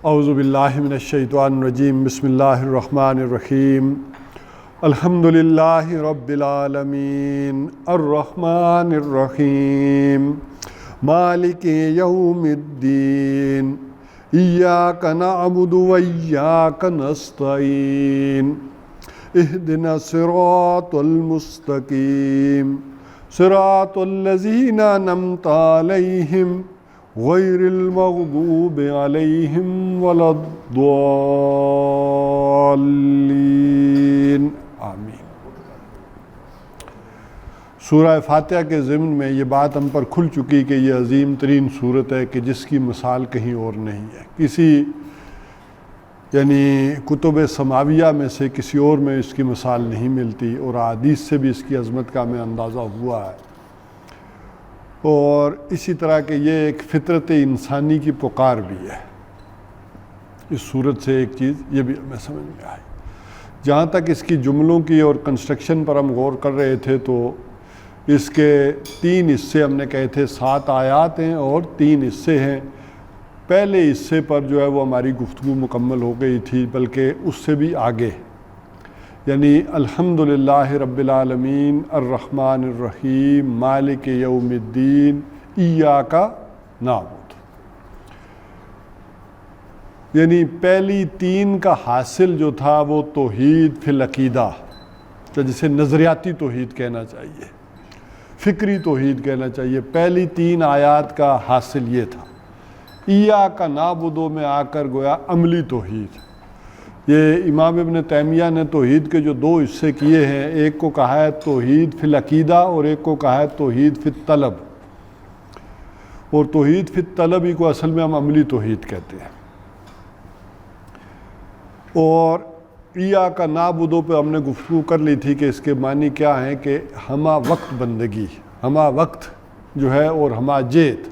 اعوذ باللہ من الشیطان الرجیم بسم اللہ الرحمن الرحیم الحمد للہ رب العالمین الرحمن الرحیم مالک یوم الدین ایاک نعبد و ایاک نستعین اہدنا الصراط المستقیم صراط الذین انعمت علیہم غیر المغضوب علیہم ولا الضالین آمین۔ سورہ فاتحہ کے ضمن میں یہ بات ہم پر کھل چکی کہ یہ عظیم ترین سورت ہے کہ جس کی مثال کہیں اور نہیں ہے، کسی کتب سماویہ میں سے کسی اور میں اس کی مثال نہیں ملتی، اور احادیث سے بھی اس کی عظمت کا ہمیں اندازہ ہوا ہے۔ اور اسی طرح کہ یہ ایک فطرت انسانی کی پکار بھی ہے۔ اس صورت سے ایک چیز یہ بھی ہمیں سمجھ میں آئی۔ جہاں تک اس کی جملوں کی اور کنسٹرکشن پر ہم غور کر رہے تھے تو اس کے 3 حصے ہم نے کہے تھے، 7 آیات ہیں اور 3 حصے ہیں۔ پہلے حصے پر جو ہے وہ ہماری گفتگو مکمل ہو گئی تھی، بلکہ اس سے بھی آگے، یعنی الحمدللہ رب العالمین الرحمن الرحیم مالک یوم الدین ایاک نعبد، یعنی پہلی 3 کا حاصل جو تھا وہ توحید فی العقیدہ، جسے نظریاتی توحید کہنا چاہیے، فکری توحید کہنا چاہیے۔ پہلی 3 آیات کا حاصل یہ تھا۔ ایاک نعبد میں آ کر گویا عملی توحید۔ یہ امام ابن تیمیہ نے توحید کے جو 2 حصے کیے ہیں، ایک کو کہا ہے توحید فی العقیدہ اور ایک کو کہا ہے توحید فی الطلب، اور توحید فی الطلب ہی کو اصل میں ہم عملی توحید کہتے ہیں۔ اور ایاک نعبد پہ ہم نے گفتگو کر لی تھی کہ اس کے معنی کیا ہیں کہ ہمہ وقت بندگی، ہمہ وقت جو ہے اور ہمہ جیت،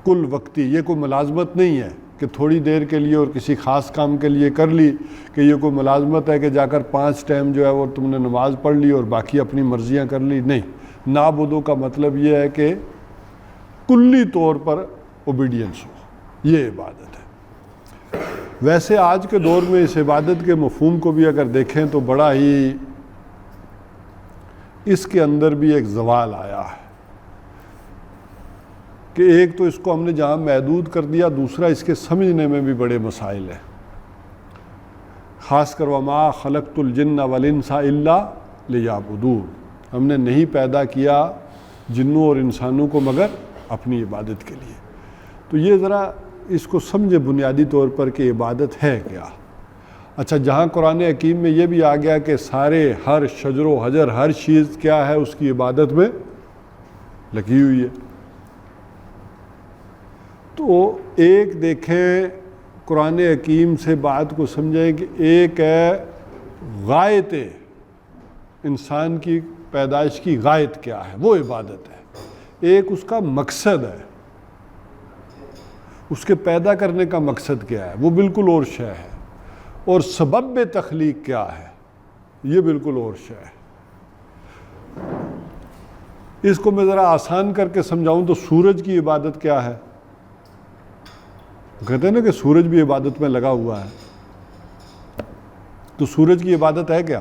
کل وقتی، یہ کوئی ملازمت نہیں ہے کہ تھوڑی دیر کے لیے اور کسی خاص کام کے لیے کر لی، کہ یہ کوئی ملازمت ہے کہ جا کر 5 ٹائم جو ہے وہ تم نے نماز پڑھ لی اور باقی اپنی مرضیاں کر لی۔ نہیں، نعبدو کا مطلب یہ ہے کہ کلی طور پر اوبیڈینس ہو، یہ عبادت ہے۔ ویسے آج کے دور میں اس عبادت کے مفہوم کو بھی اگر دیکھیں تو بڑا ہی اس کے اندر بھی ایک زوال آیا ہے کہ ایک تو اس کو ہم نے جہاں محدود کر دیا، دوسرا اس کے سمجھنے میں بھی بڑے مسائل ہیں، خاص کر وَمَا خَلَقْتُ الْجِنَّ وَالْإِنسَ إِلَّا لِيَعْبُدُونِ، ہم نے نہیں پیدا کیا جنوں اور انسانوں کو مگر اپنی عبادت کے لیے۔ تو یہ ذرا اس کو سمجھے بنیادی طور پر کہ عبادت ہے کیا۔ اچھا، جہاں قرآن حکیم میں یہ بھی آ گیا کہ سارے ہر شجر و حجر ہر چیز کیا ہے اس کی عبادت میں لگی ہوئی ہے، تو ایک دیکھیں قرآن حکیم سے بات کو سمجھیں کہ ایک ہے غایت، انسان کی پیدائش کی غایت کیا ہے، وہ عبادت ہے۔ ایک اس کا مقصد ہے، اس کے پیدا کرنے کا مقصد کیا ہے، وہ بالکل اور شے ہے۔ اور سبب تخلیق کیا ہے، یہ بالکل اور شے ہے۔ اس کو میں ذرا آسان کر کے سمجھاؤں تو سورج کی عبادت کیا ہے؟ کہتے ہیں نا کہ سورج بھی عبادت میں لگا ہوا ہے، تو سورج کی عبادت ہے کیا؟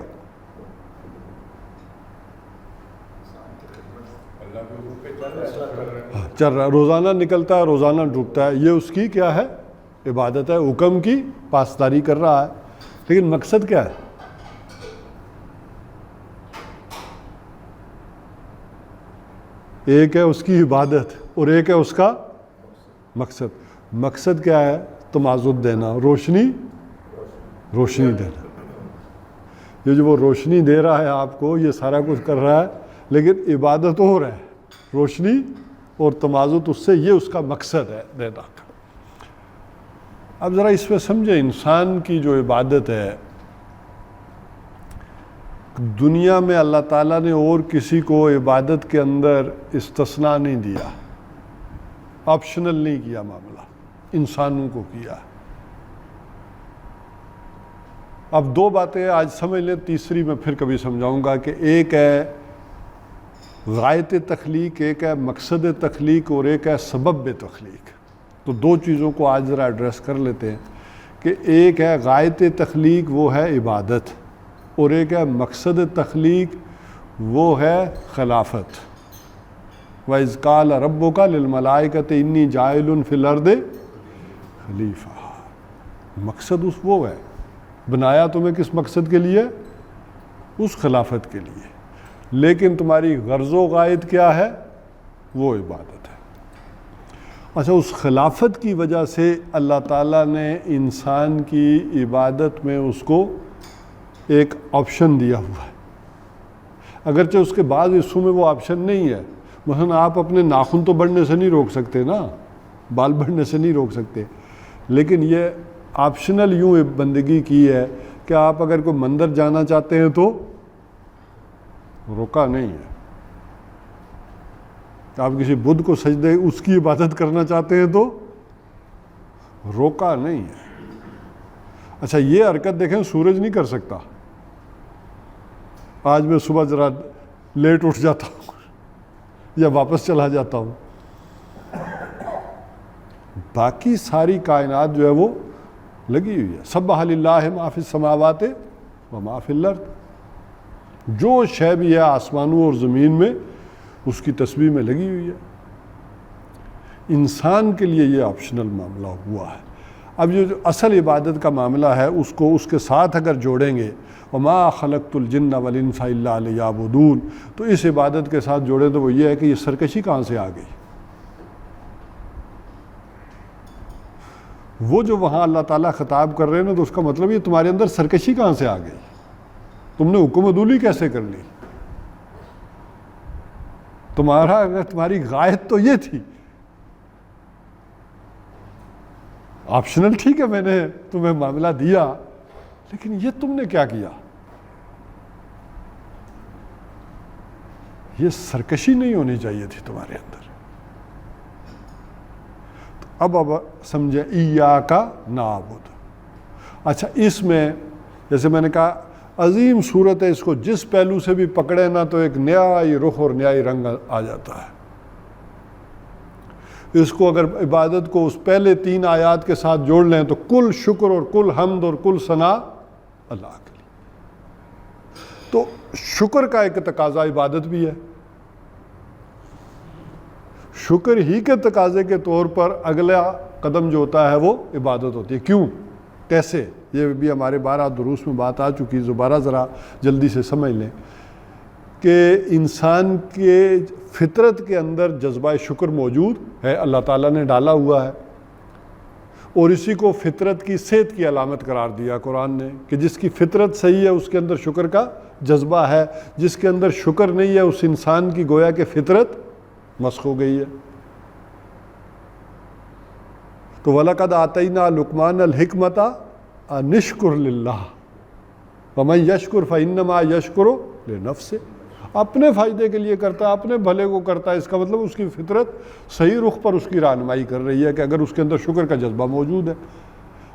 چل رہا ہے، روزانہ نکلتا ہے، روزانہ ڈوبتا ہے، یہ اس کی کیا ہے؟ عبادت ہے، حکم کی پاسداری کر رہا ہے۔ لیکن مقصد کیا ہے؟ ایک ہے اس کی عبادت اور ایک ہے اس کا مقصد۔ مقصد کیا ہے؟ تمازد دینا، روشنی دینا۔ یہ جو وہ روشنی دے رہا ہے آپ کو، یہ سارا کچھ کر رہا ہے، لیکن عبادت اور ہے، روشنی اور تمازد اس سے، یہ اس کا مقصد ہے دینا کا۔ اب ذرا اس میں سمجھیں، انسان کی جو عبادت ہے دنیا میں اللہ تعالیٰ نے اور کسی کو عبادت کے اندر استثناء نہیں دیا، آپشنل نہیں کیا معاملہ، انسانوں کو کیا۔ اب 2 باتیں آج سمجھ لیں، تیسری میں پھر کبھی سمجھاؤں گا کہ ایک ہے غایت تخلیق، ایک ہے مقصد تخلیق اور ایک ہے سبب تخلیق۔ تو دو چیزوں کو آج ذرا ایڈریس کر لیتے ہیں کہ ایک ہے غایت تخلیق، وہ ہے عبادت، اور ایک ہے مقصد تخلیق، وہ ہے خلافت۔ وَإِذْ قَالَ رَبُّكَ لِلْمَلَائِكَةِ إِنِّي جَاعِلٌ فِي الْأَرْضِ خلیفہ۔ مقصد وہ ہے، بنایا تمہیں کس مقصد کے لیے؟ اس خلافت کے لیے، لیکن تمہاری غرض و غایت کیا ہے؟ وہ عبادت ہے۔ اچھا، اس خلافت کی وجہ سے اللہ تعالیٰ نے انسان کی عبادت میں اس کو ایک آپشن دیا ہوا ہے، اگرچہ اس کے بعض حصوں میں وہ آپشن نہیں ہے۔ مثلا آپ اپنے ناخن تو بڑھنے سے نہیں روک سکتے نا، بال بڑھنے سے نہیں روک سکتے، لیکن یہ آپشنل یوں بندگی کی ہے کہ آپ اگر کوئی مندر جانا چاہتے ہیں تو روکا نہیں ہے۔ آپ کسی بدھ کو سجدے اس کی عبادت کرنا چاہتے ہیں تو روکا نہیں ہے۔ اچھا، یہ حرکت دیکھیں سورج نہیں کر سکتا۔ آج میں صبح ذرا لیٹ اٹھ جاتا ہوں یا واپس چلا جاتا ہوں، باقی ساری کائنات جو ہے وہ لگی ہوئی ہے۔ سبح للہ ما فی السماوات و ما فی الارض، جو شے بھی ہے آسمانوں اور زمین میں اس کی تسبیح میں لگی ہوئی ہے۔ انسان کے لیے یہ آپشنل معاملہ ہوا ہے۔ اب جو اصل عبادت کا معاملہ ہے اس کو اس کے ساتھ اگر جوڑیں گے، وَمَا خَلَقْتُ الْجِنَّ وَالْإِنسَ إِلَّا لِيَعْبُدُونَ، تو اس عبادت کے ساتھ جوڑیں تو وہ یہ ہے کہ یہ سرکشی کہاں سے آ گئی؟ وہ جو وہاں اللہ تعالیٰ خطاب کر رہے ہیں نا، تو اس کا مطلب یہ تمہارے اندر سرکشی کہاں سے آ گئی؟ تم نے حکم عدولی کیسے کر لی؟ تمہاری غایت تو یہ تھی، آپشنل ٹھیک ہے، میں نے تمہیں معاملہ دیا، لیکن یہ تم نے کیا کیا؟ یہ سرکشی نہیں ہونی چاہیے تھی تمہارے اندر۔ تو اب سمجھیں، ایاک نعبد۔ اچھا، اس میں جیسے میں نے کہا عظیم صورت ہے، اس کو جس پہلو سے بھی پکڑے نا تو ایک نیا ہی رخ اور نیا ہی رنگ آ جاتا ہے۔ اس کو اگر عبادت کو اس پہلے 3 آیات کے ساتھ جوڑ لیں تو کل شکر اور کل حمد اور کل ثنا اللہ کے لیے۔ تو شکر کا ایک تقاضا عبادت بھی ہے، شکر ہی کے تقاضے کے طور پر اگلا قدم جو ہوتا ہے وہ عبادت ہوتی ہے۔ کیوں؟ کیسے؟ یہ بھی ہمارے 12 دروس میں بات آ چکی، دوبارہ ذرا جلدی سے سمجھ لیں کہ انسان کے فطرت کے اندر جذبہ شکر موجود ہے، اللہ تعالیٰ نے ڈالا ہوا ہے، اور اسی کو فطرت کی صحت کی علامت قرار دیا قرآن نے کہ جس کی فطرت صحیح ہے اس کے اندر شکر کا جذبہ ہے، جس کے اندر شکر نہیں ہے اس انسان کی گویا کہ فطرت مسخ ہو گئی ہے۔ تو وَلَقَدْ آتَيْنَا لُقْمَانَ الْحِكْمَةَ أَنِ اشْكُرْ لِلَّهِ وَمَنْ يَشْكُرْ فَإِنَّمَا يَشْكُرُ لِنَفْسِهِ، اپنے فائدے کے لیے کرتا ہے، اپنے بھلے کو کرتا ہے، اس کا مطلب اس کی فطرت صحیح رخ پر اس کی رہنمائی کر رہی ہے کہ اگر اس کے اندر شکر کا جذبہ موجود ہے۔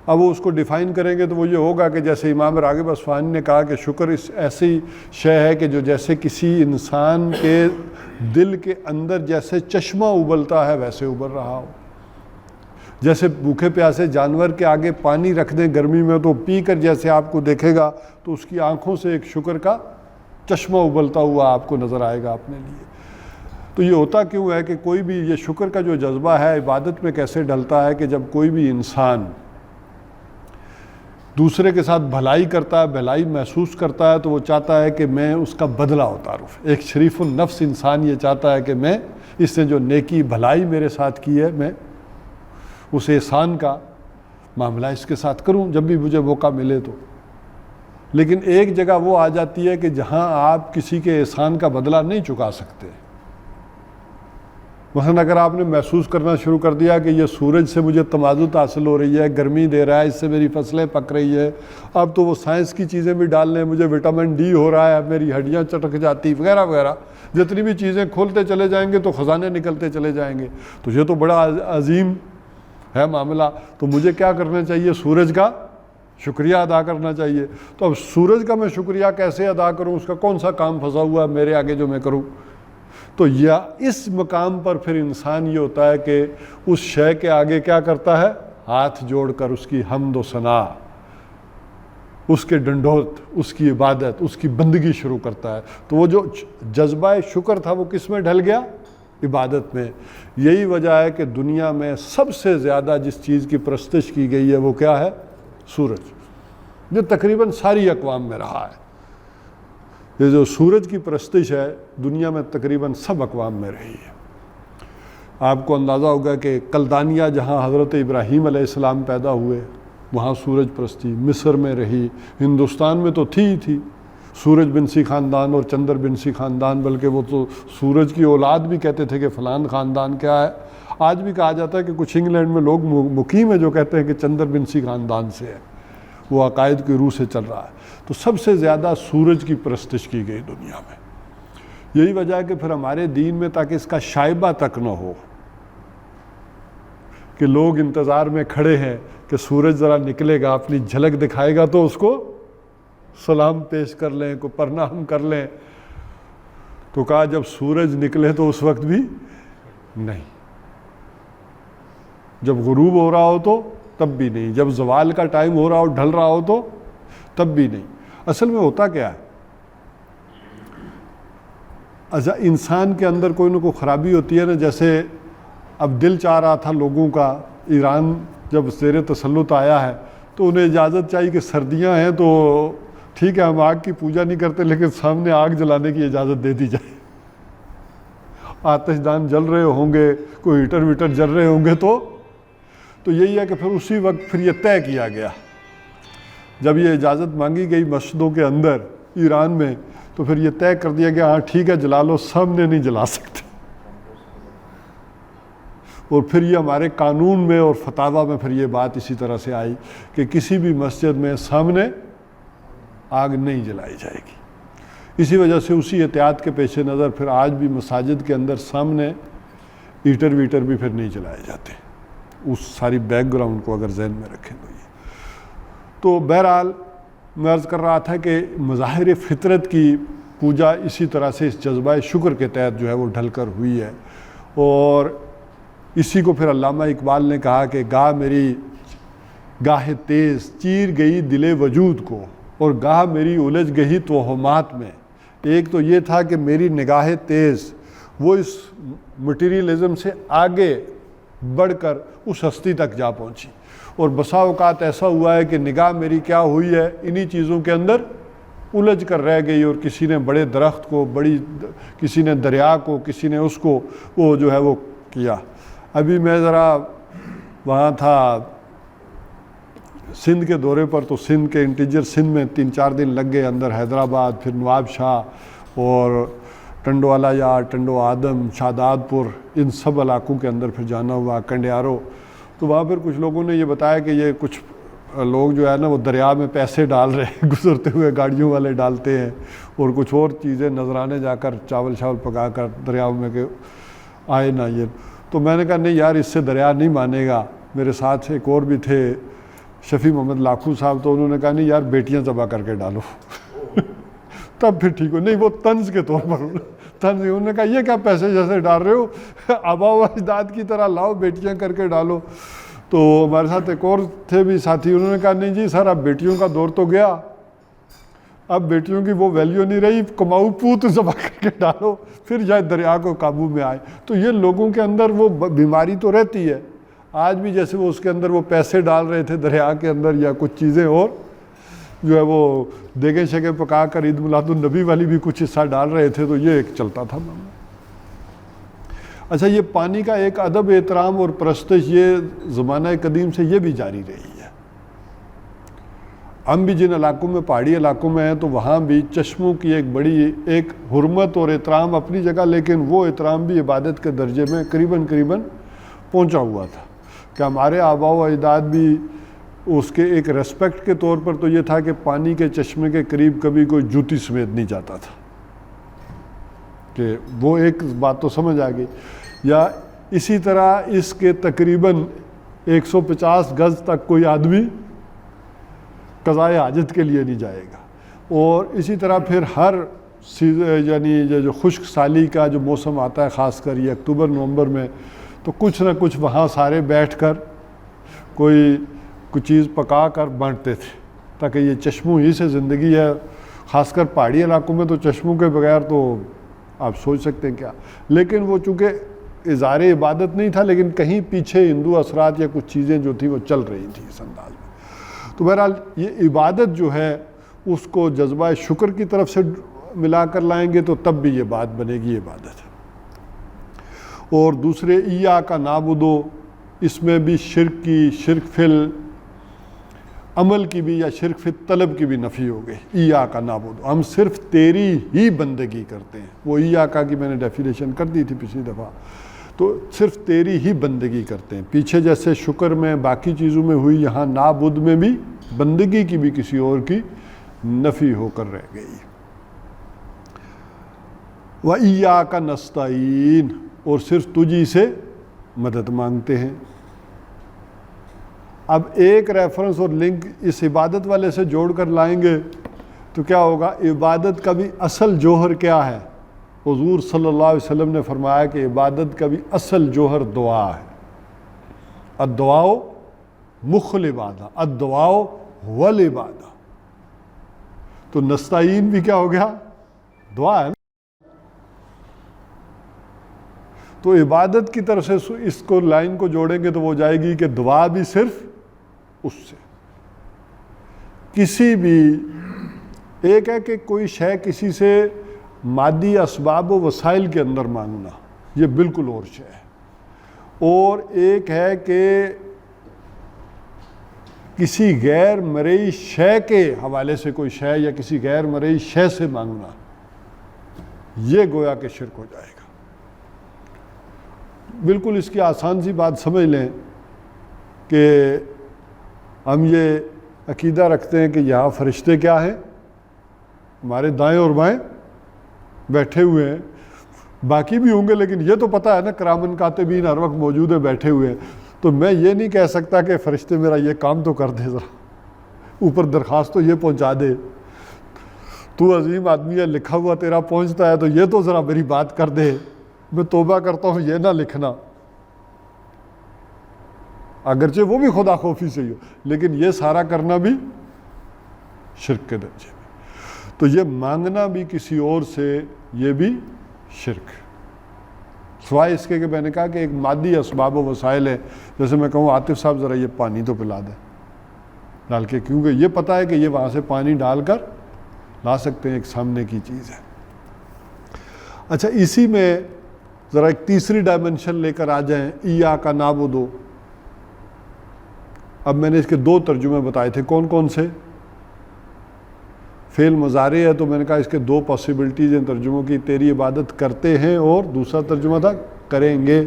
اب وہ اس کو ڈیفائن کریں گے تو وہ یہ ہوگا کہ جیسے امام راغب اصفہانی نے کہا کہ شکر اس ایسی شے ہے کہ جو جیسے کسی انسان کے دل کے اندر جیسے چشمہ ابلتا ہے ویسے ابل رہا ہو، جیسے بھوکے پیاسے جانور کے آگے پانی رکھ دیں گرمی میں تو پی کر جیسے آپ کو دیکھے گا تو اس کی آنکھوں سے ایک شکر کا چشمہ ابلتا ہوا آپ کو نظر آئے گا اپنے لیے۔ تو یہ ہوتا کیوں ہے کہ کوئی بھی یہ شکر کا جو جذبہ ہے عبادت میں کیسے ڈلتا ہے کہ جب کوئی بھی انسان دوسرے کے ساتھ بھلائی کرتا ہے، بھلائی محسوس کرتا ہے تو وہ چاہتا ہے کہ میں اس کا بدلہ اتاروں۔ ایک شریف النفس انسان یہ چاہتا ہے کہ میں اس نے جو نیکی بھلائی میرے ساتھ کی ہے میں اس احسان کا معاملہ اس کے ساتھ کروں جب بھی مجھے موقع ملے تو۔ لیکن ایک جگہ وہ آ جاتی ہے کہ جہاں آپ کسی کے احسان کا بدلہ نہیں چکا سکتے۔ مثلا اگر آپ نے محسوس کرنا شروع کر دیا کہ یہ سورج سے مجھے تمازت حاصل ہو رہی ہے، گرمی دے رہا ہے، اس سے میری فصلیں پک رہی ہے، اب تو وہ سائنس کی چیزیں بھی ڈال لیں، مجھے وٹامن ڈی ہو رہا ہے، میری ہڈیاں چٹک جاتی وغیرہ وغیرہ، جتنی بھی چیزیں کھولتے چلے جائیں گے تو خزانے نکلتے چلے جائیں گے، تو یہ تو بڑا عظیم ہے معاملہ۔ تو مجھے کیا کرنا چاہیے؟ سورج کا شکریہ ادا کرنا چاہیے۔ تو اب سورج کا میں شکریہ کیسے ادا کروں؟ اس کا کون سا کام پھنسا ہوا ہے میرے آگے جو میں کروں؟ تو یا اس مقام پر پھر انسان یہ ہوتا ہے کہ اس شے کے آگے کیا کرتا ہے؟ ہاتھ جوڑ کر اس کی حمد و ثنا، اس کے ڈنڈوت، اس کی عبادت، اس کی بندگی شروع کرتا ہے۔ تو وہ جو جذبہ شکر تھا وہ کس میں ڈھل گیا؟ عبادت میں۔ یہی وجہ ہے کہ دنیا میں سب سے زیادہ جس چیز کی پرستش کی گئی ہے وہ کیا ہے؟ سورج، جو تقریباً ساری اقوام میں رہا ہے۔ یہ جو سورج کی پرستش ہے دنیا میں تقریباً سب اقوام میں رہی ہے۔ آپ کو اندازہ ہوگا کہ کلدانیہ جہاں حضرت ابراہیم علیہ السلام پیدا ہوئے وہاں سورج پرستی مصر میں رہی، ہندوستان میں تو تھی ہی تھی سورج بنسی خاندان اور چندر بنسی خاندان، بلکہ وہ تو سورج کی اولاد بھی کہتے تھے کہ فلان خاندان کیا ہے۔ آج بھی کہا جاتا ہے کہ کچھ انگلینڈ میں لوگ مقیم ہیں جو کہتے ہیں کہ چندر بنسی خاندان سے ہے، وہ عقائد کی روح سے چل رہا ہے۔ تو سب سے زیادہ سورج کی پرستش کی گئی دنیا میں۔ یہی وجہ ہے کہ پھر ہمارے دین میں تاکہ اس کا شائبہ تک نہ ہو کہ لوگ انتظار میں کھڑے ہیں کہ سورج ذرا نکلے گا، اپنی جھلک دکھائے گا تو اس کو سلام پیش کر لیں، کو پرنام کر لیں، تو کہا جب سورج نکلے تو اس وقت بھی نہیں، جب غروب ہو رہا ہو تو تب بھی نہیں، جب زوال کا ٹائم ہو رہا ہو ڈھل رہا ہو تو تب بھی نہیں۔ اصل میں ہوتا کیا ہے؟ اچھا، انسان کے اندر کوئی نہ کوئی خرابی ہوتی ہے نا، جیسے اب دل چاہ رہا تھا لوگوں کا، ایران جب زیر تسلط آیا ہے تو انہیں اجازت چاہیے کہ سردیاں ہیں تو ٹھیک ہے ہم آگ کی پوجا نہیں کرتے لیکن سامنے آگ جلانے کی اجازت دے دی جائے، آتش دان جل رہے ہوں گے، کوئی ہیٹر ویٹر جل رہے ہوں گے، تو یہی ہے کہ پھر اسی وقت پھر یہ طے کیا گیا، جب یہ اجازت مانگی گئی مسجدوں کے اندر ایران میں تو پھر یہ طے کر دیا گیا ہاں ٹھیک ہے جلا لو، سامنے نہیں جلا سکتے۔ اور پھر یہ ہمارے قانون میں اور فتاویٰ میں پھر یہ بات اسی طرح سے آئی کہ کسی بھی مسجد میں سامنے آگ نہیں جلائی جائے گی۔ اسی وجہ سے اسی احتیاط کے پیش نظر پھر آج بھی مساجد کے اندر سامنے ہیٹر ویٹر بھی پھر نہیں جلائے جاتے، اس ساری بیک گراؤنڈ کو اگر ذہن میں رکھیں تو یہ۔ تو بہرحال میں عرض کر رہا تھا کہ مظاہر فطرت کی پوجا اسی طرح سے اس جذبہ شکر کے تحت جو ہے وہ ڈھل کر ہوئی ہے، اور اسی کو پھر علامہ اقبال نے کہا کہ گاہ میری گاہ تیز چیر گئی دل وجود کو، اور گاہ میری الجھ گئی توہمات میں۔ ایک تو یہ تھا کہ میری نگاہ تیز وہ اس مٹیریلزم سے آگے بڑھ کر اس ہستی تک جا پہنچی، اور بسا اوقات ایسا ہوا ہے کہ نگاہ میری کیا ہوئی ہے انہی چیزوں کے اندر الجھ کر رہ گئی، اور کسی نے بڑے درخت کو، کسی نے دریا کو، کسی نے اس کو وہ جو ہے وہ کیا۔ ابھی میں ذرا وہاں تھا سندھ کے دورے پر، تو سندھ کے انٹیجر سندھ میں 3-4 دن لگ گئے، اندر حیدرآباد، پھر نواب شاہ اور ٹنڈوالا یار، ٹنڈو آدم، شاداد پور، ان سب علاقوں کے اندر پھر جانا ہوا، کنڈیارو۔ تو وہاں پھر کچھ لوگوں نے یہ بتایا کہ یہ کچھ لوگ جو ہے نا وہ دریا میں پیسے ڈال رہے ہیں، گزرتے ہوئے گاڑیوں والے ڈالتے ہیں، اور کچھ اور چیزیں نذرانے جا کر چاول پکا کر دریاؤں میں کہ آئے نا یہ۔ تو میں نے کہا نہیں یار اس سے دریا نہیں مانے گا۔ میرے ساتھ ایک اور بھی تھے شفیع محمد لاکھو صاحب، تو انہوں نے کہا نہیں یار بیٹیاں ذبح کر کے ڈالو تب پھر ٹھیک ہو۔ نہیں وہ طنز کے طور پر طنز، انہوں نے کہا یہ کیا پیسے جیسے ڈال رہے ہو، آبا و اجداد کی طرح لاؤ بیٹیاں کر کے ڈالو۔ تو ہمارے ساتھ ایک اور تھے بھی ساتھی، انہوں نے کہا نہیں جی سر اب بیٹیوں کا دور تو گیا، اب بیٹیوں کی وہ ویلیو نہیں رہی، کماؤ پوت ذبح کر کے ڈالو پھر شاید دریا کو قابو میں آئے۔ تو یہ لوگوں کے اندر وہ بیماری تو رہتی ہے آج بھی، جیسے وہ اس کے اندر وہ پیسے ڈال رہے تھے دریا کے اندر، یا کچھ چیزیں اور جو ہے وہ دیگیں شگیں پکا کر عید میلاد النبی والی بھی کچھ حصہ ڈال رہے تھے، تو یہ ایک چلتا تھا معاملہ۔ اچھا، یہ پانی کا ایک ادب احترام اور پرستش یہ زمانہ قدیم سے یہ بھی جاری رہی ہے۔ ہم بھی جن علاقوں میں پہاڑی علاقوں میں ہیں تو وہاں بھی چشموں کی ایک بڑی ایک حرمت اور احترام اپنی جگہ، لیکن وہ احترام بھی عبادت کے درجے میں قریباً پہنچا ہوا تھا کہ ہمارے آباء و اجداد بھی اس کے ایک ریسپیکٹ کے طور پر تو یہ تھا کہ پانی کے چشمے کے قریب کبھی کوئی جوتی سمیت نہیں جاتا تھا، کہ وہ ایک بات تو سمجھ آ گئی۔ یا اسی طرح اس کے تقریباً 150 گز تک کوئی آدمی قضائے حاجت کے لیے نہیں جائے گا، اور اسی طرح پھر ہر یعنی جو خشک سالی کا جو موسم آتا ہے خاص کر یہ اکتوبر نومبر میں، تو کچھ نہ کچھ وہاں سارے بیٹھ کر کوئی چیز پکا کر بانٹتے تھے، تاکہ یہ چشموں ہی سے زندگی ہے. خاص کر پہاڑی علاقوں میں تو چشموں کے بغیر تو آپ سوچ سکتے ہیں کیا. لیکن وہ چونکہ اظہار عبادت نہیں تھا، لیکن کہیں پیچھے ہندو اثرات یا کچھ چیزیں جو تھیں وہ چل رہی تھیں اس انداز میں. تو بہرحال یہ عبادت جو ہے اس کو جذبہ شکر کی طرف سے ملا کر لائیں گے تو تب بھی یہ بات بنے گی عبادت. اور دوسرے ایاک نعبد، اس میں بھی شرک فی العمل کی بھی یا شرک فی الطلب کی بھی نفی ہو گئی. ایاک نعبد، ہم صرف تیری ہی بندگی کرتے ہیں. وہ ایاک کی میں نے ڈیفینیشن کر دی تھی پچھلی دفعہ. تو صرف تیری ہی بندگی کرتے ہیں. پیچھے جیسے شکر میں باقی چیزوں میں ہوئی، یہاں نعبد میں بھی بندگی کی بھی کسی اور کی نفی ہو کر رہ گئی. وَإِيَّاكَ نَسْتَعِينُ، اور صرف تجھی سے مدد مانگتے ہیں. اب ایک ریفرنس اور لنک اس عبادت والے سے جوڑ کر لائیں گے تو کیا ہوگا؟ عبادت کا بھی اصل جوہر کیا ہے؟ حضور صلی اللہ علیہ وسلم نے فرمایا کہ عبادت کا بھی اصل جوہر دعا ہے. الدعاء مخ العبادہ، الدعاء هو العبادہ. تو نستعین بھی کیا ہو گیا؟ دعا ہے نا. تو عبادت کی طرف سے اس کو لائن کو جوڑیں گے تو وہ جائے گی کہ دعا بھی صرف اس سے. کسی بھی ایک ہے کہ کوئی شے کسی سے مادی اسباب و وسائل کے اندر مانگنا، یہ بالکل اور شے ہے. اور ایک ہے کہ کسی غیر مرئی شے کے حوالے سے کوئی شے یا کسی غیر مرئی شے سے مانگنا، یہ گویا کہ شرک ہو جائے گا. بالکل اس کی آسان سی بات سمجھ لیں کہ ہم یہ عقیدہ رکھتے ہیں کہ یہاں فرشتے کیا ہیں؟ ہمارے دائیں اور بائیں بیٹھے ہوئے ہیں. باقی بھی ہوں گے لیکن یہ تو پتہ ہے نا کرامن کاتبین ہر وقت موجود ہیں، بیٹھے ہوئے ہیں. تو میں یہ نہیں کہہ سکتا کہ فرشتے میرا یہ کام تو کر دے، ذرا اوپر درخواست تو یہ پہنچا دے. تو عظیم آدمی ہے، لکھا ہوا تیرا پہنچتا ہے تو یہ تو ذرا میری بات کر دے. میں توبہ کرتا ہوں یہ نہ لکھنا، اگرچہ وہ بھی خدا خوفی سے ہی ہو، لیکن یہ سارا کرنا بھی شرک کے درجے میں. تو یہ مانگنا بھی کسی اور سے، یہ بھی شرک. سوائے اس کے کہ میں نے کہا کہ ایک مادی اسباب و وسائل ہے. جیسے میں کہوں عاطف صاحب ذرا یہ پانی تو پلا دیں ڈال کے، کیونکہ یہ پتہ ہے کہ یہ وہاں سے پانی ڈال کر لا سکتے ہیں، ایک سامنے کی چیز ہے. اچھا، اسی میں ذرا ایک تیسری ڈائمنشن لے کر آ جائیں، ایاک نعبد. اب میں نے اس کے دو ترجمے بتائے تھے، کون کون سے؟ فعل مضارع ہے تو میں نے کہا اس کے دو پاسبلٹیز ہیں ترجموں کی، تیری عبادت کرتے ہیں اور دوسرا ترجمہ تھا کریں گے.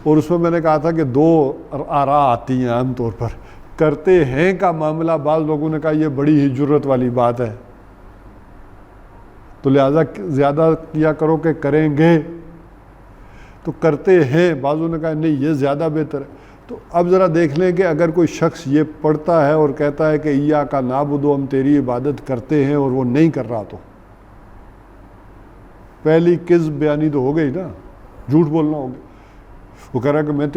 اور اس میں میں نے کہا تھا کہ دو آراء آتی ہیں عام طور پر. کرتے ہیں کا معاملہ بعض لوگوں نے کہا یہ بڑی ہی جرت والی بات ہے، تو لہٰذا زیادہ کیا کرو کہ کریں گے. تو کرتے ہیں بعضوں نے کہا نہیں یہ زیادہ بہتر ہے. تو اب ذرا دیکھ لیں کہ اگر کوئی شخص یہ پڑھتا ہے اور کہتا ہے کہ ایاک نعبد، ہم تیری عبادت کرتے ہیں، اور وہ نہیں کر رہا، تو پہلی کذب بیانی تو ہو گئی نا، جھوٹ بولنا ہو گیا. وہ کہہ رہا کہ میں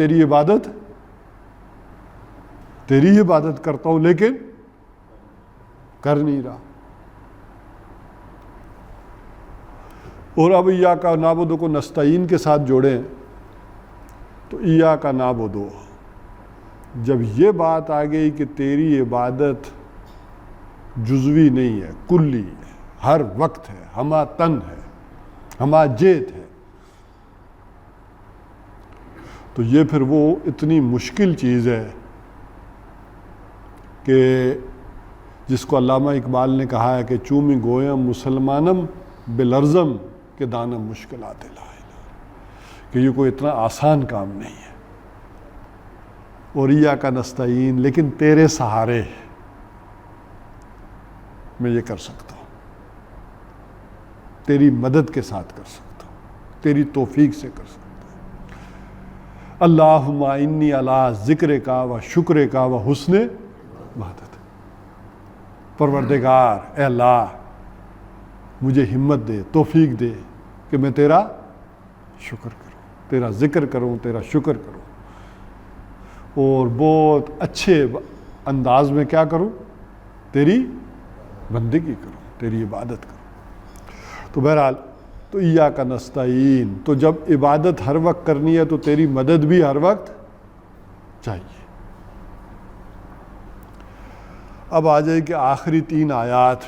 تیری عبادت کرتا ہوں لیکن کر نہیں رہا. اور اب ایاک نعبد کو نستعین کے ساتھ جوڑیں تو ایاک نعبد، جب یہ بات آ گئی کہ تیری عبادت جزوی نہیں ہے، کلی ہے، ہر وقت ہے، ہمہ تن ہے، ہمہ جیت ہے، تو یہ پھر وہ اتنی مشکل چیز ہے کہ جس کو علامہ اقبال نے کہا ہے کہ چومی گویم مسلمانم بلرزم کہ دانم مشکلات لا الہ، کہ یہ کوئی اتنا آسان کام نہیں ہے. اور ایاک نستعین، لیکن تیرے سہارے میں یہ کر سکتا ہوں، تیری مدد کے ساتھ کر سکتا ہوں، تیری توفیق سے کر سکتا ہوں. اللہم انی علی ذکرک و شکرک و حسن عبادت. پروردگار، اے اللہ، مجھے ہمت دے، توفیق دے کہ میں تیرا شکر کروں، تیرا ذکر کروں، تیرا شکر کروں، اور بہت اچھے انداز میں کیا کروں، تیری بندگی کروں، تیری عبادت کروں۔ تو بہرحال تو ایاک نستعین، تو جب عبادت ہر وقت کرنی ہے تو تیری مدد بھی ہر وقت چاہیے۔ اب آ جائے کہ آخری 3 آیات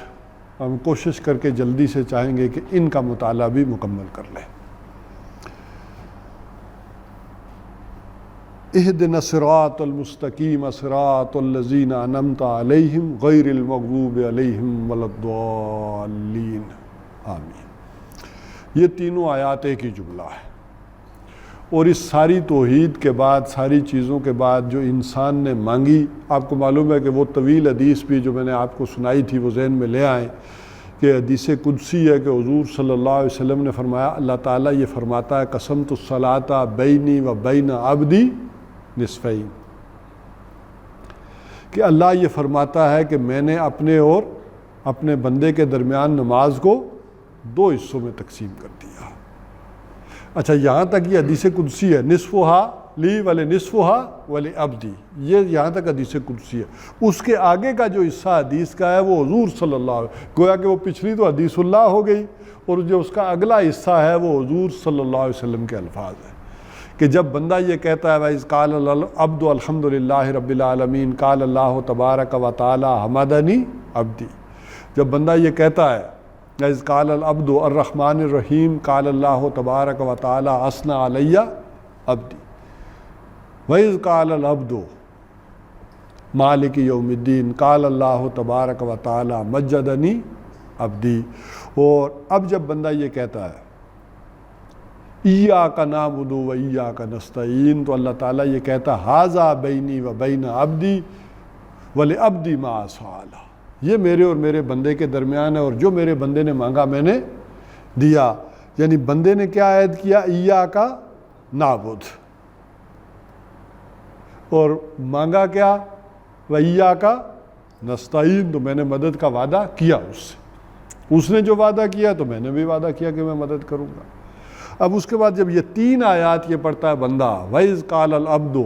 ہم کوشش کر کے جلدی سے چاہیں گے کہ ان کا مطالعہ بھی مکمل کر لیں۔ اہدنا الصراط المستقیم صراط الذین انعمت علیہم غیر المغضوب علیہم ولا الضالین، آمین۔ یہ تینوں آیات ایک ہی جملہ ہے، اور اس ساری توحید کے بعد، ساری چیزوں کے بعد جو انسان نے مانگی، آپ کو معلوم ہے کہ وہ طویل حدیث بھی جو میں نے آپ کو سنائی تھی وہ ذہن میں لے آئیں، کہ حدیث قدسی ہے کہ حضور صلی اللہ علیہ وسلم نے فرمایا، اللہ تعالیٰ یہ فرماتا ہے قسمت الصلاۃ بینی و بین عبدی نصفین، کہ اللہ یہ فرماتا ہے کہ میں نے اپنے اور اپنے بندے کے درمیان نماز کو 2 حصوں میں تقسیم کر دیا۔ اچھا، یہاں تک یہ حدیث قدسی ہے، نصفہا لی ولی نصفہا ولی عبدی، یہ یہاں تک حدیث قدسی ہے۔ اس کے آگے کا جو حصہ حدیث کا ہے وہ حضور صلی اللہ علیہ وسلم، گویا کہ وہ پچھلی تو حدیث اللہ ہو گئی، اور جو اس کا اگلا حصہ ہے وہ حضور صلی اللہ علیہ وسلم کے الفاظ ہیں، کہ جب بندہ یہ کہتا ہے وَإِذْ قَالَ الْعَبْدُ الْحَمْدُ لِلَّهِ رَبِّ الْعَالَمِينَ قَالَ اللَّهُ تَبَارَكَ وَتَعَالَى حَمَدَنِي عَبْدِي، جب بندہ یہ کہتا ہے وَإِذْ قَالَ الْعَبْدُ الرَّحْمَنِ الرَّحِيمِ قَالَ اللَّهُ تَبَارَكَ وَتَعَالَى أَثْنَى عَلَيَّ عَبْدِي، وَإِذْ قَالَ الْعَبْدُ مَالِكِ يَوْمِ الدِّينِ قَالَ اللَّهُ تَبَارَكَ وَتَعَالَى مَجَّدَنِي عَبْدِي۔ اور اب جب بندہ یہ کہتا ہے ایاک نعبد و ایاک نستعین، تو اللہ تعالیٰ یہ کہتا ہے ھذا بینی و بین عبدی ولعبدی ما سأل، یہ میرے اور میرے بندے کے درمیان ہے، اور جو میرے بندے نے مانگا میں نے دیا۔ یعنی بندے نے کیا عہد کیا، ایاک نعبد، اور مانگا کیا، و ایاک نستعین، تو میں نے مدد کا وعدہ کیا اس سے، اس نے جو وعدہ کیا تو میں نے بھی وعدہ کیا کہ میں مدد کروں گا۔ اب اس کے بعد جب یہ 3 آیات یہ پڑھتا ہے بندہ، وَإِذْ قَالَ الْعَبْدُ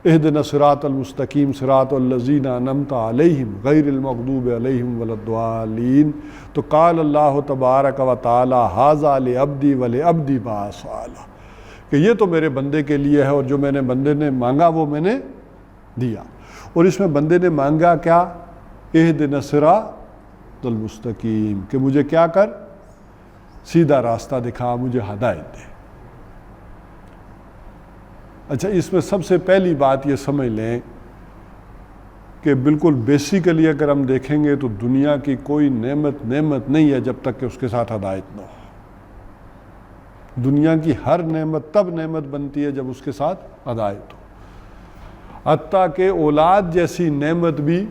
اهْدِنَا الصِّرَاطَ الْمُسْتَقِيمَ صِرَاطَ الَّذِينَ أَنْعَمْتَ عَلَيْهِمْ غَيْرِ الْمَغْضُوبِ عَلَيْهِمْ وَلَا الضَّالِّينَ، تو قال اللہ تبارک و تعالی ھذا لعبدی ولعبدی ما سأل، کہ یہ تو میرے بندے کے لیے ہے، اور جو میں نے بندے نے مانگا وہ میں نے دیا۔ اور اس میں بندے نے مانگا کیا، اهدنا الصراط المستقیم، کہ مجھے کیا کر، سیدھا راستہ دکھا، مجھے ہدایت دے۔ اچھا، اس میں سب سے پہلی بات یہ سمجھ لیں کہ بالکل بیسیکلی اگر ہم دیکھیں گے تو دنیا کی کوئی نعمت نہیں ہے جب تک کہ اس کے ساتھ ہدایت نہ ہو۔ دنیا کی ہر نعمت تب نعمت بنتی ہے جب اس کے ساتھ ہدایت ہو، حتیٰ کہ اولاد جیسی نعمت بھی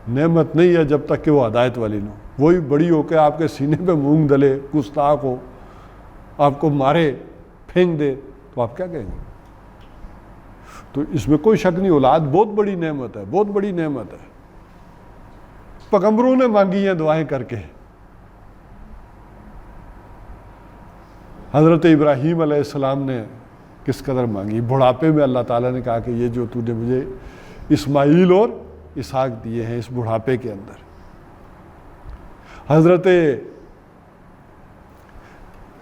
نعمت نہیں ہے جب تک کہ وہ ہدایت والی نہ ہو۔ وہی بڑی ہو کے آپ کے سینے پہ مونگ ڈلے، گستاخ ہو، آپ کو مارے، پھینک دے، تو آپ کیا کہیں گے؟ تو اس میں کوئی شک نہیں، اولاد بہت بڑی نعمت ہے، بہت بڑی نعمت ہے۔ پیغمبروں نے مانگی ہیں دعائیں کر کے، حضرت ابراہیم علیہ السلام نے کس قدر مانگی، بڑھاپے میں اللہ تعالیٰ نے کہا کہ یہ جو تو نے مجھے اسماعیل اور اسحاق دیے ہیں اس بڑھاپے کے اندر۔ حضرت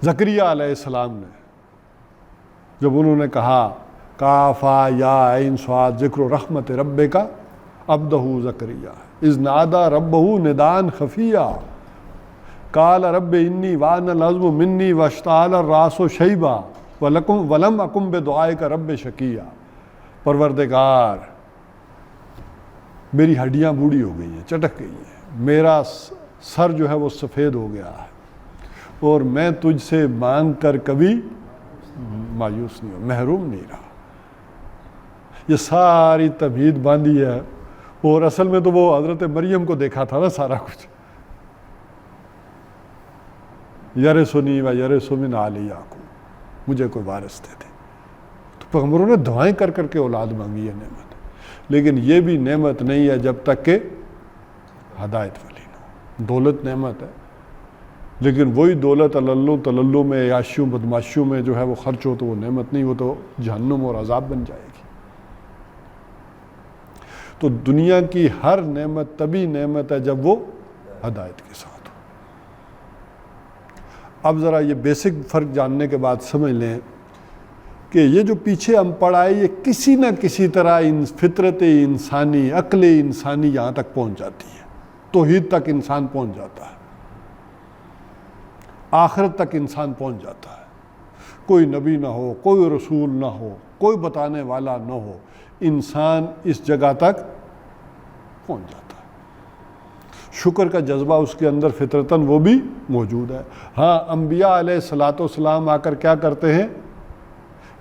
زکریہ علیہ السلام نے جب انہوں نے کہا کافا یا عین صاد ذکر رحمت ربک عبدہ زکریا اذ نادى ربہ نداء خفیا قال رب انی وان العظم منی واشتعل الراس شیبا ولم اکن بدعائک رب شقیا، پروردگار میری ہڈیاں بوڑھی ہو گئی ہیں، چٹک گئی ہیں، میرا سر جو ہے وہ سفید ہو گیا ہے، اور میں تجھ سے مانگ کر کبھی مایوس نہیں ہوں، محروم نہیں رہا۔ یہ ساری تمہید باندھی ہے، اور اصل میں تو وہ حضرت مریم کو دیکھا تھا نا سارا کچھ، یرثنی و یرث من آل یعقوب، مجھے کوئی وارث دے دے۔ تو پیغمبروں نے دعائیں کر کر کے اولاد مانگی ہے، نعمت، لیکن یہ بھی نعمت نہیں ہے جب تک کہ ہدایت والی نہ ہو۔ دولت نعمت ہے، لیکن وہی دولت عللو تللو میں، عیاشیوں بدماشیوں میں جو ہے وہ خرچ ہو تو وہ نعمت نہیں، وہ تو جہنم اور عذاب بن جائے گی۔ تو دنیا کی ہر نعمت تبھی نعمت ہے جب وہ ہدایت کے ساتھ ہو۔ اب ذرا یہ بیسک فرق جاننے کے بعد سمجھ لیں کہ یہ جو پیچھے ہم پڑھائے یہ کسی نہ کسی طرح فطرت انسانی، عقل انسانی یہاں تک پہنچ جاتی ہے، توحید تک انسان پہنچ جاتا ہے، آخرت تک انسان پہنچ جاتا ہے۔ کوئی نبی نہ ہو، کوئی رسول نہ ہو، کوئی بتانے والا نہ ہو، انسان اس جگہ تک پہنچ جاتا ہے۔ شکر کا جذبہ اس کے اندر فطرتاً وہ بھی موجود ہے۔ ہاں، انبیاء علیہ الصلاۃ والسلام آ کر کیا کرتے ہیں؟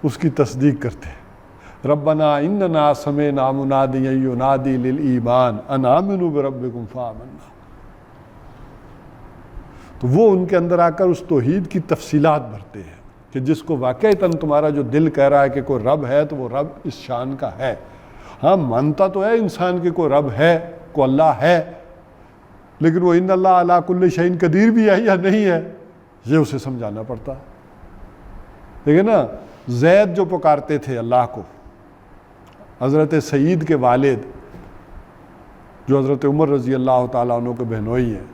اس کی تصدیق کرتے ہیں۔ ربنا اننا سمعنا منادیا ینادی للایمان ان آمنوا بربکم فآمنا۔ تو وہ ان کے اندر آ کر اس توحید کی تفصیلات بھرتے ہیں کہ جس کو واقعتاً تمہارا جو دل کہہ رہا ہے کہ کوئی رب ہے تو وہ رب اس شان کا ہے۔ ہاں، مانتا تو ہے انسان کہ کوئی رب ہے، کوئی اللہ ہے، لیکن وہ ان اللہ علی کل شیء قدیر بھی ہے یا نہیں ہے، یہ اسے سمجھانا پڑتا ہے۔ دیکھیں نا، زید جو پکارتے تھے اللہ کو، حضرت سعید کے والد جو حضرت عمر رضی اللہ تعالیٰ عنہ کے بہنوئی ہیں،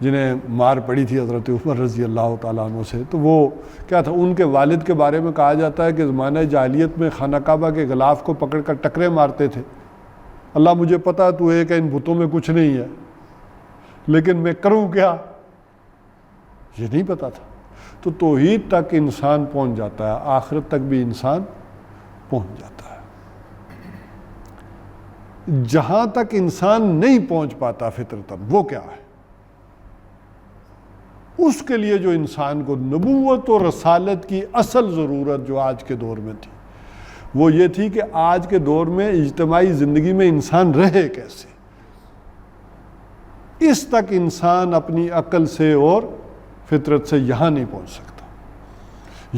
جنہیں مار پڑی تھی حضرت عمر رضی اللہ تعالیٰ عنہ سے، تو وہ کیا تھا، ان کے والد کے بارے میں کہا جاتا ہے کہ زمانہ جاہلیت میں خانہ کعبہ کے غلاف کو پکڑ کر ٹکرے مارتے تھے۔ اللہ مجھے پتا تو ایک ہے، ان بتوں میں کچھ نہیں ہے، لیکن میں کروں کیا، یہ نہیں پتا تھا۔ تو توحید تک انسان پہنچ جاتا ہے، آخرت تک بھی انسان پہنچ جاتا ہے۔ جہاں تک انسان نہیں پہنچ پاتا فطرتاً، وہ کیا ہے؟ اس کے لیے جو انسان کو نبوت اور رسالت کی اصل ضرورت جو آج کے دور میں تھی، وہ یہ تھی کہ آج کے دور میں اجتماعی زندگی میں انسان رہے کیسے۔ اس تک انسان اپنی عقل سے اور فطرت سے یہاں نہیں پہنچ سکتا۔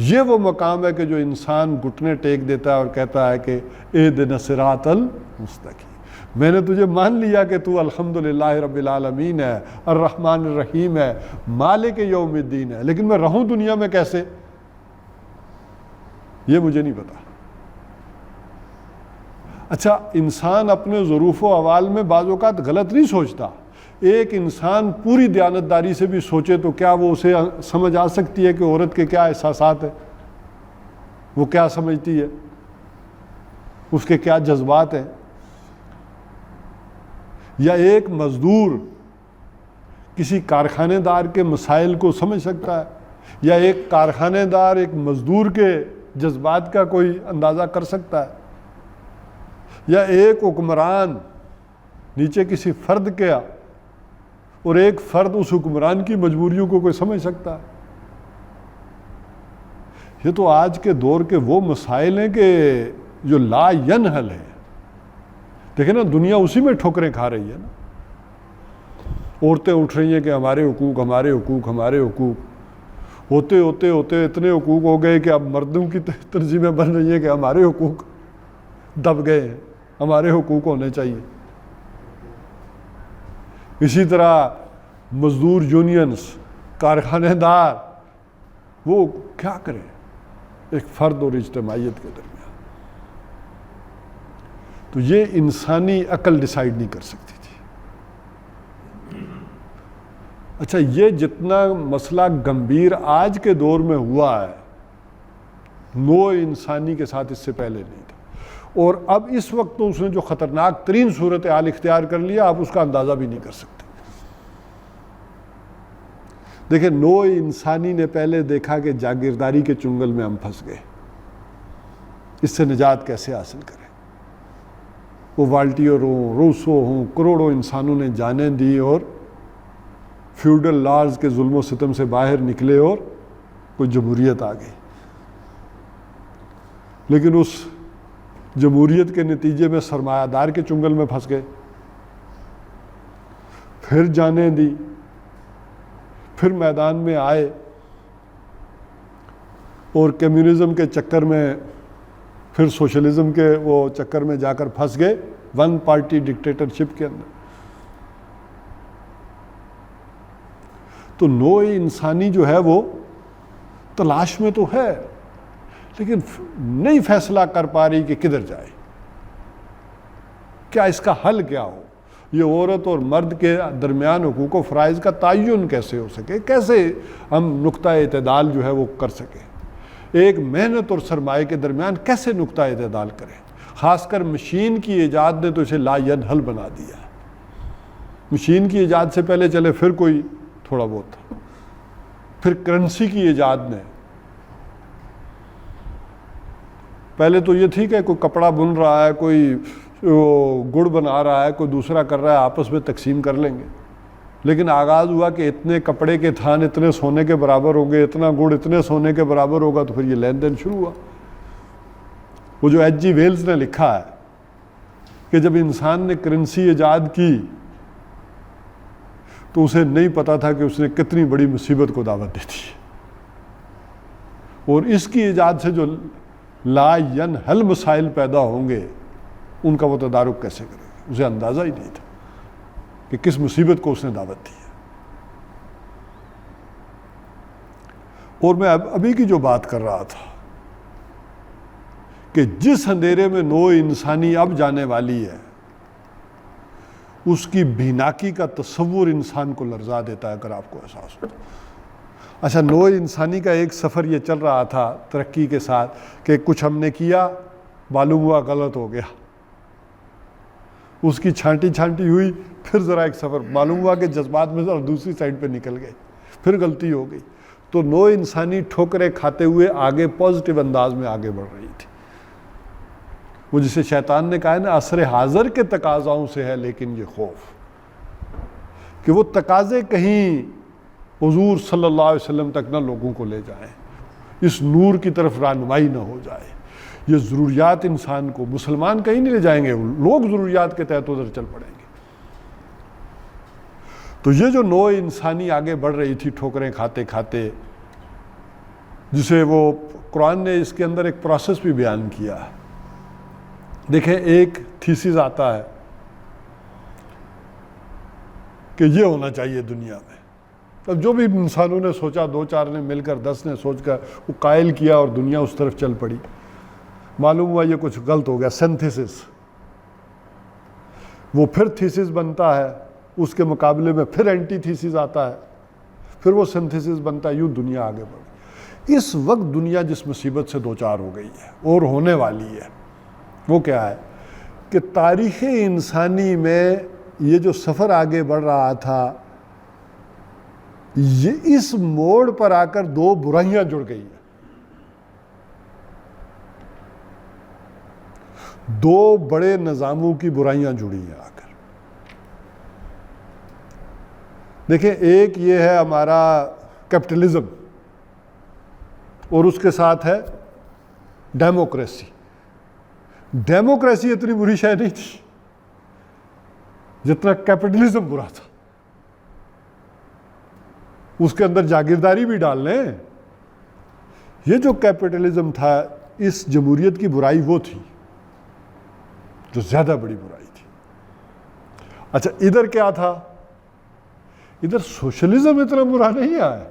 یہ وہ مقام ہے کہ جو انسان گھٹنے ٹیک دیتا ہے اور کہتا ہے کہ اہدنا الصراط المستقیم، میں نے تجھے مان لیا کہ تو الحمدللہ رب العالمین ہے، الرحمن الرحیم ہے، مالک یوم الدین ہے، لیکن میں رہوں دنیا میں کیسے، یہ مجھے نہیں پتا۔ اچھا، انسان اپنے ظروف و احوال میں بعض اوقات غلط نہیں سوچتا۔ ایک انسان پوری دیانتداری سے بھی سوچے تو کیا وہ اسے سمجھ آ سکتی ہے کہ عورت کے کیا احساسات ہیں، وہ کیا سمجھتی ہے، اس کے کیا جذبات ہیں؟ یا ایک مزدور کسی کارخانے دار کے مسائل کو سمجھ سکتا ہے؟ یا ایک کارخانے دار ایک مزدور کے جذبات کا کوئی اندازہ کر سکتا ہے؟ یا ایک حکمران نیچے کسی فرد کیا اور ایک فرد اس حکمران کی مجبوریوں کو کوئی سمجھ سکتا ہے؟ یہ تو آج کے دور کے وہ مسائل ہیں کہ جو لا ینحل ہے۔ دیکھیں نا، دنیا اسی میں ٹھوکریں کھا رہی ہے نا۔ عورتیں اٹھ رہی ہیں کہ ہمارے حقوق، ہمارے حقوق، ہمارے حقوق، ہوتے ہوتے ہوتے اتنے حقوق ہو گئے کہ اب مردوں کی تنظیمیں بن رہی ہیں کہ ہمارے حقوق دب گئے ہیں، ہمارے حقوق ہونے چاہیے۔ اسی طرح مزدور یونینز، کارخانے دار، وہ کیا کریں ایک فرد اور اجتماعیت کے درمیان؟ تو یہ انسانی عقل ڈیسائیڈ نہیں کر سکتی تھی۔ اچھا، یہ جتنا مسئلہ گمبھیر آج کے دور میں ہوا ہے، نوع انسانی کے ساتھ اس سے پہلے نہیں تھا، اور اب اس وقت تو اس نے جو خطرناک ترین صورتحال اختیار کر لیا، آپ اس کا اندازہ بھی نہیں کر سکتے۔ دیکھیں، نوع انسانی نے پہلے دیکھا کہ جاگیرداری کے چنگل میں ہم پھنس گئے، اس سے نجات کیسے حاصل کریں۔ وہ والٹیئر ہوں، روسو ہوں، کروڑوں انسانوں نے جانیں دی اور فیوڈل لاز کے ظلم و ستم سے باہر نکلے اور کوئی جمہوریت آ گئی۔ لیکن اس جمہوریت کے نتیجے میں سرمایہ دار کے چنگل میں پھنس گئے، پھر جانیں دی، پھر میدان میں آئے اور کمیونزم کے چکر میں، پھر سوشلزم کے وہ چکر میں جا کر پھنس گئے، ون پارٹی ڈکٹیٹرشپ کے اندر۔ تو نوع انسانی جو ہے وہ تلاش میں تو ہے، لیکن نہیں فیصلہ کر پا رہی کہ کدھر جائے، کیا اس کا حل کیا ہو، یہ عورت اور مرد کے درمیان حقوق و فرائض کا تعین کیسے ہو سکے، کیسے ہم نقطہ اعتدال جو ہے وہ کر سکیں، ایک محنت اور سرمایہ کے درمیان کیسے نقطہ اعتدال کریں۔ خاص کر مشین کی ایجاد نے تو اسے لا ینحل بنا دیا۔ مشین کی ایجاد سے پہلے چلے پھر کوئی تھوڑا بہت تھا، پھر کرنسی کی ایجاد نے، پہلے تو یہ تھی کہ کوئی کپڑا بن رہا ہے، کوئی گڑ بنا رہا ہے، کوئی دوسرا کر رہا ہے، آپس میں تقسیم کر لیں گے، لیکن آغاز ہوا کہ اتنے کپڑے کے تھان اتنے سونے کے برابر ہوں گے، اتنا گڑ اتنے سونے کے برابر ہوگا، تو پھر یہ لین دین شروع ہوا۔ وہ جو ایچ جی ویلز نے لکھا ہے کہ جب انسان نے کرنسی ایجاد کی تو اسے نہیں پتا تھا کہ اس نے کتنی بڑی مصیبت کو دعوت دی تھی، اور اس کی ایجاد سے جو لا ینحل مسائل پیدا ہوں گے ان کا وہ تدارک کیسے کرے گا، اسے اندازہ ہی نہیں تھا کہ کس مصیبت کو اس نے دعوت دی ہے۔ اور میں ابھی کی جو بات کر رہا تھا کہ جس اندھیرے میں نوع انسانی اب جانے والی ہے، اس کی بیناکی کا تصور انسان کو لرزا دیتا ہے، اگر آپ کو احساس ہو۔ اچھا، نوع انسانی کا ایک سفر یہ چل رہا تھا ترقی کے ساتھ کہ کچھ ہم نے کیا، معلوم ہوا غلط ہو گیا، اس کی چھانٹی ہوئی، پھر ذرا ایک سفر، معلوم ہوا کہ جذبات میں ذرا دوسری سائڈ پہ نکل گئے، پھر غلطی ہو گئی، تو نوع انسانی ٹھوکریں کھاتے ہوئے آگے پازیٹیو انداز میں آگے بڑھ رہی تھی۔ وہ جسے شیطان نے کہا ہے نا، عصر حاضر کے تقاضاؤں سے ہے لیکن یہ خوف، کہ وہ تقاضے کہیں حضور صلی اللہ علیہ وسلم تک نہ لوگوں کو لے جائیں، اس نور کی طرف رہنمائی نہ ہو جائے، یہ ضروریات انسان کو، مسلمان کہیں نہیں لے جائیں گے، لوگ ضروریات کے تحت ادھر چل پڑیں گے۔ تو یہ جو نوع انسانی آگے بڑھ رہی تھی ٹھوکریں کھاتے کھاتے، جسے وہ قرآن نے اس کے اندر ایک پروسیس بھی بیان کیا ہے۔ دیکھیں، ایک تھیسس آتا ہے کہ یہ ہونا چاہیے دنیا میں، اب جو بھی انسانوں نے سوچا، 2-4 نے مل کر 10 نے سوچ کر وہ قائل کیا اور دنیا اس طرف چل پڑی، معلوم ہوا یہ کچھ غلط ہو گیا، سینتھیسس، وہ پھر تھیسس بنتا ہے، اس کے مقابلے میں پھر اینٹی تھیسس آتا ہے، پھر وہ سینتھیسس بنتا ہے، یوں دنیا آگے بڑھی۔ اس وقت دنیا جس مصیبت سے دوچار ہو گئی ہے اور ہونے والی ہے، وہ کیا ہے کہ تاریخ انسانی میں یہ جو سفر آگے بڑھ رہا تھا، یہ اس موڑ پر آ کر 2 برائیاں جڑ گئی ہیں، 2 بڑے نظاموں کی برائیاں جڑی ہیں آ کر۔ دیکھیں، ایک یہ ہے ہمارا کیپٹلزم، اور اس کے ساتھ ہے ڈیموکریسی۔ ڈیموکریسی اتنی بری شے نہیں تھی جتنا کیپٹلزم برا تھا، اس کے اندر جاگیرداری بھی ڈال لیں۔ یہ جو کیپٹلزم تھا، اس جمہوریت کی برائی وہ تھی جو زیادہ بڑی برائی تھی۔ اچھا، ادھر کیا تھا؟ ادھر سوشلزم اتنا برا نہیں آیا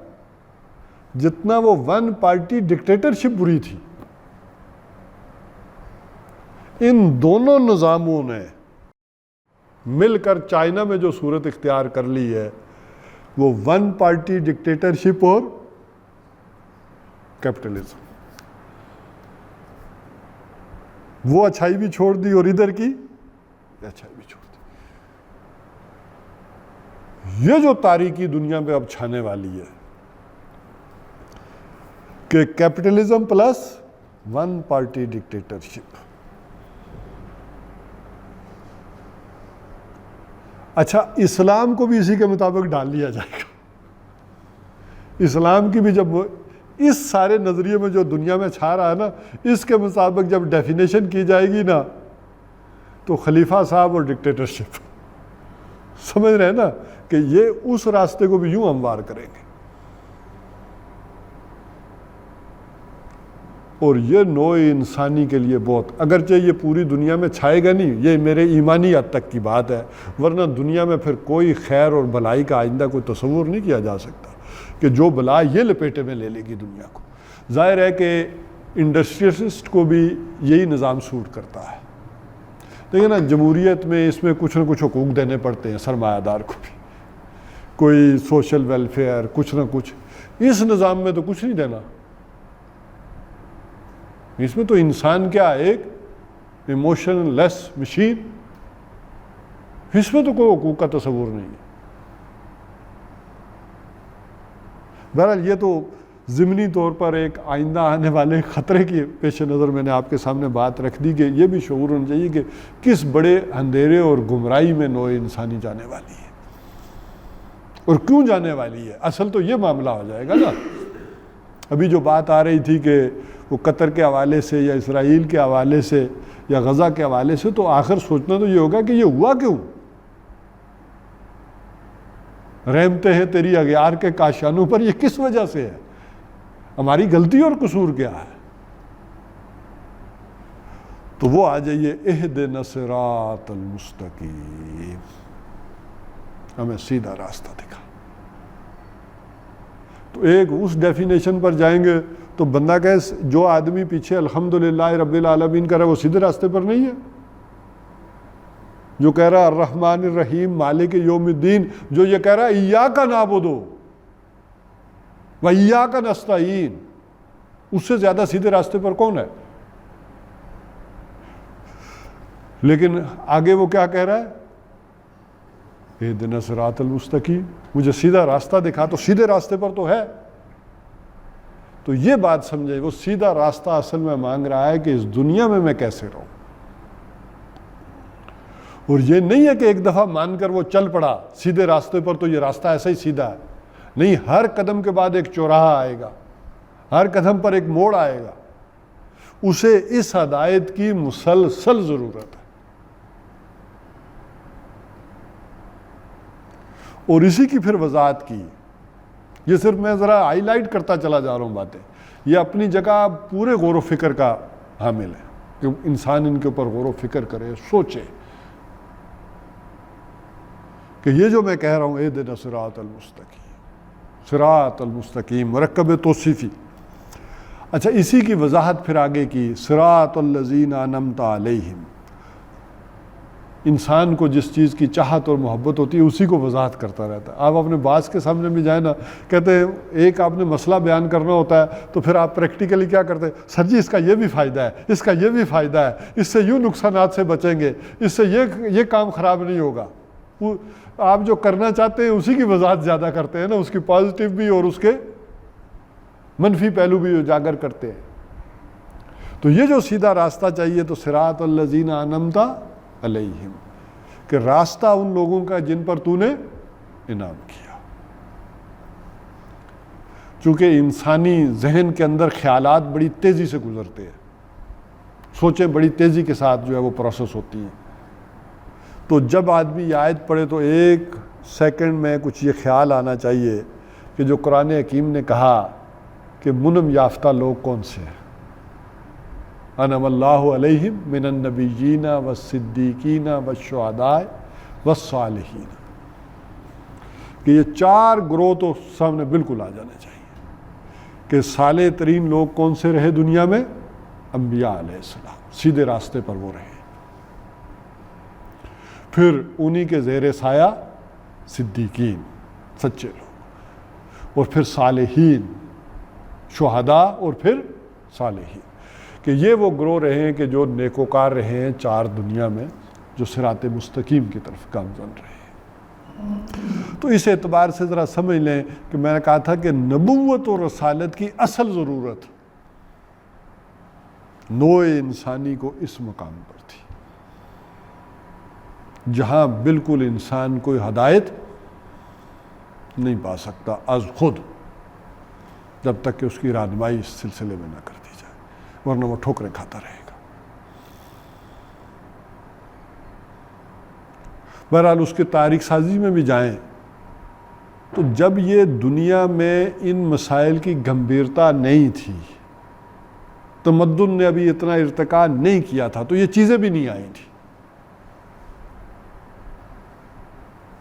جتنا وہ 1 پارٹی ڈکٹیٹرشپ بری تھی۔ ان دونوں نظاموں نے مل کر چائنا میں جو صورت اختیار کر لی ہے، وہ 1 پارٹی ڈکٹیٹرشپ اور کیپٹلزم، وہ اچھائی بھی چھوڑ دی اور ادھر کی اچھائی بھی چھوڑ دی۔ یہ جو تاریکی دنیا میں اب چھانے والی ہے کہ کیپٹلزم پلس 1 پارٹی ڈکٹیٹرشپ۔ اچھا، اسلام کو بھی اسی کے مطابق ڈال لیا جائے گا۔ اسلام کی بھی جب اس سارے نظریے میں جو دنیا میں چھا رہا ہے نا، اس کے مطابق جب ڈیفینیشن کی جائے گی نا، تو خلیفہ صاحب اور ڈکٹیٹرشپ، سمجھ رہے ہیں نا کہ یہ اس راستے کو بھی یوں ہموار کریں گے۔ اور یہ نوع انسانی کے لیے بہت، اگرچہ یہ پوری دنیا میں چھائے گا نہیں، یہ میرے ایمانی حد تک کی بات ہے، ورنہ دنیا میں پھر کوئی خیر اور بھلائی کا آئندہ کوئی تصور نہیں کیا جا سکتا۔ کہ جو بلا یہ لپیٹے میں لے لے گی دنیا کو۔ ظاہر ہے کہ انڈسٹریلسٹ کو بھی یہی نظام سوٹ کرتا ہے۔ دیکھیں نا، جمہوریت میں اس میں کچھ نہ کچھ حقوق دینے پڑتے ہیں سرمایہ دار کو بھی، کوئی سوشل ویلفیئر، کچھ نہ کچھ۔ اس نظام میں تو کچھ نہیں دینا، اس میں تو انسان کیا، ایک ایموشن لیس مشین، اس میں تو کوئی حقوق کا تصور نہیں ہے۔ بہرحال یہ تو ضمنی طور پر ایک آئندہ آنے والے خطرے کی پیش نظر میں نے آپ کے سامنے بات رکھ دی کہ یہ بھی شعور ہونا چاہیے کہ کس بڑے اندھیرے اور گمراہی میں نوع انسانی جانے والی ہے اور کیوں جانے والی ہے۔ اصل تو یہ معاملہ ہو جائے گا نا۔ ابھی جو بات آ رہی تھی کہ وہ قطر کے حوالے سے یا اسرائیل کے حوالے سے یا غزہ کے حوالے سے، تو آخر سوچنا تو یہ ہوگا کہ یہ ہوا کیوں؟ رحمتیں ہیں تیری اغیار کے کاشانوں پر، یہ کس وجہ سے ہے؟ ہماری غلطی اور قصور کیا ہے؟ تو وہ آ جائیے، اہدنا الصراط المستقیم، ہمیں سیدھا راستہ دکھا۔ تو ایک اس ڈیفینیشن پر جائیں گے تو بندہ کہے جو آدمی پیچھے الحمدللہ رب العالمین کر رہا ہے وہ سیدھے راستے پر نہیں ہے۔ جو کہہ رہا ہے الرحمن الرحیم مالک یوم الدین، جو یہ کہہ رہا ہے ایاک نعبد و ایاک نستعین، اس سے زیادہ سیدھے راستے پر کون ہے؟ لیکن آگے وہ کیا کہہ رہا ہے؟ اہدنا الصراط المستقیم، مجھے سیدھا راستہ دکھا۔ تو سیدھے راستے پر تو ہے۔ تو یہ بات سمجھے، وہ سیدھا راستہ اصل میں مانگ رہا ہے کہ اس دنیا میں کیسے رہوں، اور یہ نہیں ہے کہ ایک دفعہ مان کر وہ چل پڑا سیدھے راستے پر تو یہ راستہ ایسا ہی سیدھا ہے۔ نہیں، ہر قدم کے بعد ایک چوراہا آئے گا، ہر قدم پر ایک موڑ آئے گا۔ اسے اس ہدایت کی مسلسل ضرورت ہے، اور اسی کی پھر وضاحت کی۔ یہ صرف میں ذرا ہائی لائٹ کرتا چلا جا رہا ہوں باتیں، یہ اپنی جگہ پورے غور و فکر کا حامل ہے کہ انسان ان کے اوپر غور و فکر کرے، سوچے کہ یہ جو میں کہہ رہا ہوں اہدنا الصراط المستقیم، صراط المستقیم مرکب توصیفی۔ اچھا، اسی کی وضاحت پھر آگے کی، صراط الذین انعمت علیہم۔ انسان کو جس چیز کی چاہت اور محبت ہوتی ہے اسی کو وضاحت کرتا رہتا ہے۔ آپ اپنے باز کے سامنے بھی جائیں نا، کہتے ہیں ایک آپ نے مسئلہ بیان کرنا ہوتا ہے تو پھر آپ پریکٹیکلی کیا کرتے ہیں؟ سر جی اس کا یہ بھی فائدہ ہے، اس کا یہ بھی فائدہ ہے، اس سے یوں نقصانات سے بچیں گے، اس سے یہ کام خراب نہیں ہوگا۔ آپ جو کرنا چاہتے ہیں اسی کی وضاحت زیادہ کرتے ہیں نا، اس کی پازیٹیو بھی اور اس کے منفی پہلو بھی اجاگر کرتے ہیں۔ تو یہ جو سیدھا راستہ چاہیے تو صراط الذین انعمت علیہم، کہ راستہ ان لوگوں کا جن پر تو نے انعام کیا۔ چونکہ انسانی ذہن کے اندر خیالات بڑی تیزی سے گزرتے ہیں، سوچیں بڑی تیزی کے ساتھ جو ہے وہ پروسیس ہوتی ہیں۔ تو جب آدمی یہ آیت پڑھے تو ایک سیکنڈ میں کچھ یہ خیال آنا چاہیے کہ جو قرآن حکیم نے کہا کہ منعم یافتہ لوگ کون سے ہیں، انعم اللہ علیہم من النبیین والصدیقین والشہداء والصالحین، کہ یہ چار گروہ تو سامنے بالکل آ جانے چاہیے کہ صالح ترین لوگ کون سے رہے دنیا میں؟ انبیاء علیہ السلام، سیدھے راستے پر وہ رہے۔ پھر انہی کے زیر سایہ صدیقین، سچے لوگ، اور پھر صالحین، شہداء، اور پھر صالحین، کہ یہ وہ گروہ رہے ہیں کہ جو نیکوکار رہے ہیں چار دنیا میں، جو صراط مستقیم کی طرف گامزن رہے ہیں۔ تو اس اعتبار سے ذرا سمجھ لیں کہ میں نے کہا تھا کہ نبوت اور رسالت کی اصل ضرورت نوع انسانی کو اس مقام پر تھی جہاں بالکل انسان کوئی ہدایت نہیں پا سکتا از خود، جب تک کہ اس کی رہنمائی اس سلسلے میں نہ کر دی جائے، ورنہ وہ ٹھوکریں کھاتا رہے گا۔ بہرحال اس کی تاریخ سازی میں بھی جائیں تو جب یہ دنیا میں ان مسائل کی گمبھیرتا نہیں تھی، تمدن نے ابھی اتنا ارتقا نہیں کیا تھا، تو یہ چیزیں بھی نہیں آئی تھیں۔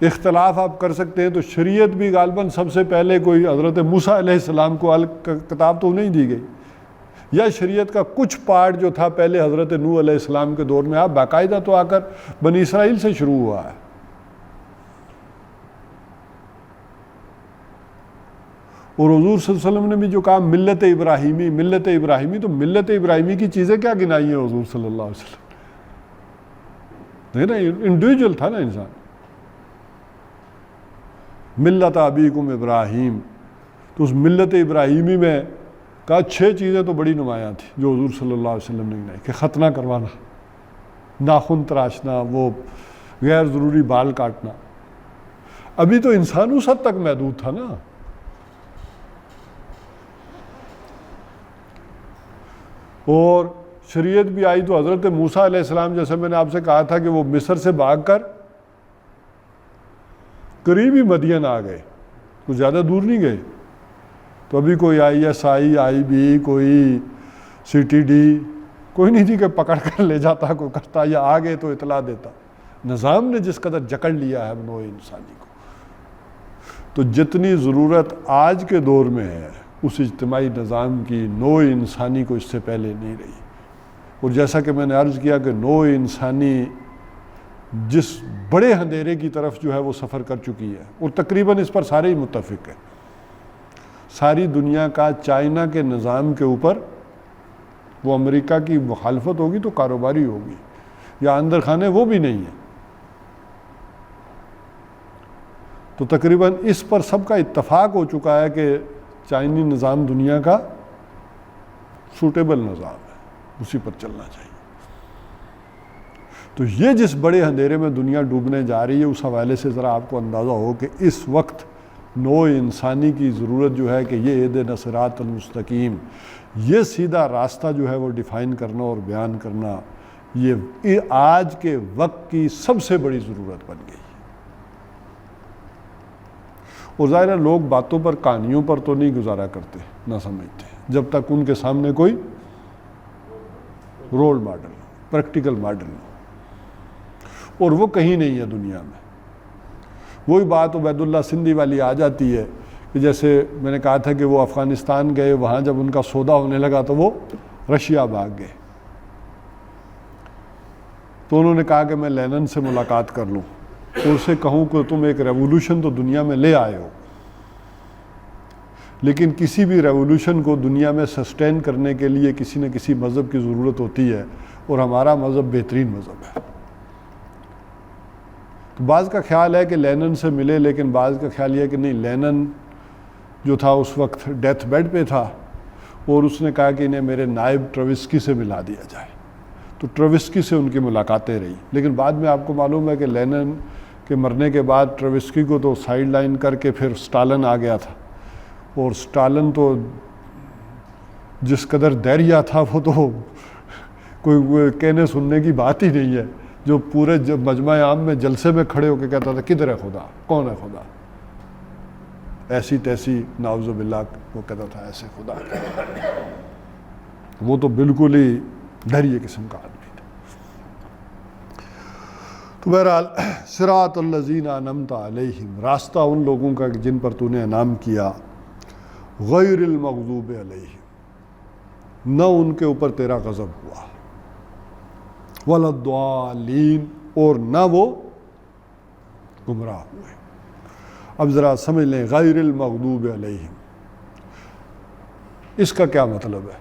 اختلاف آپ کر سکتے ہیں، تو شریعت بھی غالباً سب سے پہلے کوئی حضرت موسیٰ علیہ السلام کو کتاب تو نہیں دی گئی، یا شریعت کا کچھ پارٹ جو تھا پہلے حضرت نوح علیہ السلام کے دور میں، آپ باقاعدہ تو آ کر بنی اسرائیل سے شروع ہوا ہے۔ اور حضور صلی اللہ علیہ وسلم نے بھی جو کہا ملت ابراہیمی، ملت ابراہیمی، تو ملت ابراہیمی کی چیزیں کیا گنائی ہیں حضور صلی اللہ علیہ وسلم نا، انڈیویجول تھا نا انسان۔ ملت ابیکم ابراہیم، تو اس ملت ابراہیمی میں کہا 6 چیزیں تو بڑی نمایاں تھیں جو حضور صلی اللہ علیہ وسلم نے گنائی، کہ ختنہ کروانا، ناخن تراشنا، وہ غیر ضروری بال کاٹنا۔ ابھی تو انسان اس حد تک محدود تھا نا۔ اور شریعت بھی آئی تو حضرت موسیٰ علیہ السلام، جیسے میں نے آپ سے کہا تھا کہ وہ مصر سے بھاگ کر قریب ہی مدین آ گئے، کچھ زیادہ دور نہیں گئے۔ تو ابھی کوئی ISI IB کوئی CTD کوئی نہیں تھی کہ پکڑ کر لے جاتا، کوئی کرتا، یا آ گئے تو اطلاع دیتا۔ نظام نے جس قدر جکڑ لیا ہے نوع انسانی کو، تو جتنی ضرورت آج کے دور میں ہے اس اجتماعی نظام کی، نوع انسانی کو اس سے پہلے نہیں رہی۔ اور جیسا کہ میں نے عرض کیا کہ نوع انسانی جس بڑے اندھیرے کی طرف جو ہے وہ سفر کر چکی ہے، اور تقریباً اس پر سارے ہی متفق ہیں۔ ساری دنیا کا چائنا کے نظام کے اوپر وہ امریکہ کی مخالفت ہوگی تو کاروباری ہوگی، یا اندر خانے وہ بھی نہیں ہے۔ تو تقریباً اس پر سب کا اتفاق ہو چکا ہے کہ چائنی نظام دنیا کا سوٹیبل نظام ہے، اسی پر چلنا چاہیے۔ تو یہ جس بڑے اندھیرے میں دنیا ڈوبنے جا رہی ہے، اس حوالے سے ذرا آپ کو اندازہ ہو کہ اس وقت نوع انسانی کی ضرورت جو ہے کہ یہ اہدنا الصراط المستقیم، یہ سیدھا راستہ جو ہے وہ ڈیفائن کرنا اور بیان کرنا، یہ آج کے وقت کی سب سے بڑی ضرورت بن گئی۔ اور ظاہر ہے لوگ باتوں پر، کہانیوں پر تو نہیں گزارا کرتے، نہ سمجھتے، جب تک ان کے سامنے کوئی رول ماڈل، پریکٹیکل ماڈل ہو، اور وہ کہیں نہیں ہے دنیا میں۔ وہی بات عبید اللہ سندھی والی آ جاتی ہے کہ جیسے میں نے کہا تھا کہ وہ افغانستان گئے، وہاں جب ان کا سودا ہونے لگا تو وہ رشیا بھاگ گئے۔ تو انہوں نے کہا کہ میں لینن سے ملاقات کر لوں، تو اسے کہوں کہ تم ایک ریولوشن تو دنیا میں لے آئے ہو، لیکن کسی بھی ریولوشن کو دنیا میں سسٹین کرنے کے لیے کسی نہ کسی مذہب کی ضرورت ہوتی ہے، اور ہمارا مذہب بہترین مذہب ہے۔ تو بعض کا خیال ہے کہ لینن سے ملے، لیکن بعض کا خیال یہ کہ نہیں، لینن جو تھا اس وقت ڈیتھ بیڈ پہ تھا، اور اس نے کہا کہ انہیں میرے نائب ٹراوسکی سے ملا دیا جائے۔ تو ٹراوسکی سے ان کی ملاقاتیں رہی، لیکن بعد میں آپ کو معلوم ہے کہ لینن کے مرنے کے بعد ٹراوسکی کو تو سائیڈ لائن کر کے پھر سٹالن آ گیا تھا، اور سٹالن تو جس قدر دہریہ تھا وہ تو کوئی کہنے سننے کی بات ہی نہیں ہے، جو پورے مجمع عام میں جلسے میں کھڑے ہو کے کہتا تھا کدھر ہے خدا، کون ہے خدا، ایسی تیسی نعوذ باللہ وہ کہتا تھا ایسے خدا، وہ تو بالکل ہی دہریہ قسم کا آدمی تھا۔ تو بہرحال صراط الذین انعمت علیہم، راستہ ان لوگوں کا جن پر تو نے انعام کیا، غیر المغضوب علیہم، نہ ان کے اوپر تیرا غضب ہوا، ولا الضالین، اور نہ وہ گمراہ ہوئے۔ اب ذرا سمجھ لیں غیر المغضوب علیہم اس کا کیا مطلب ہے؟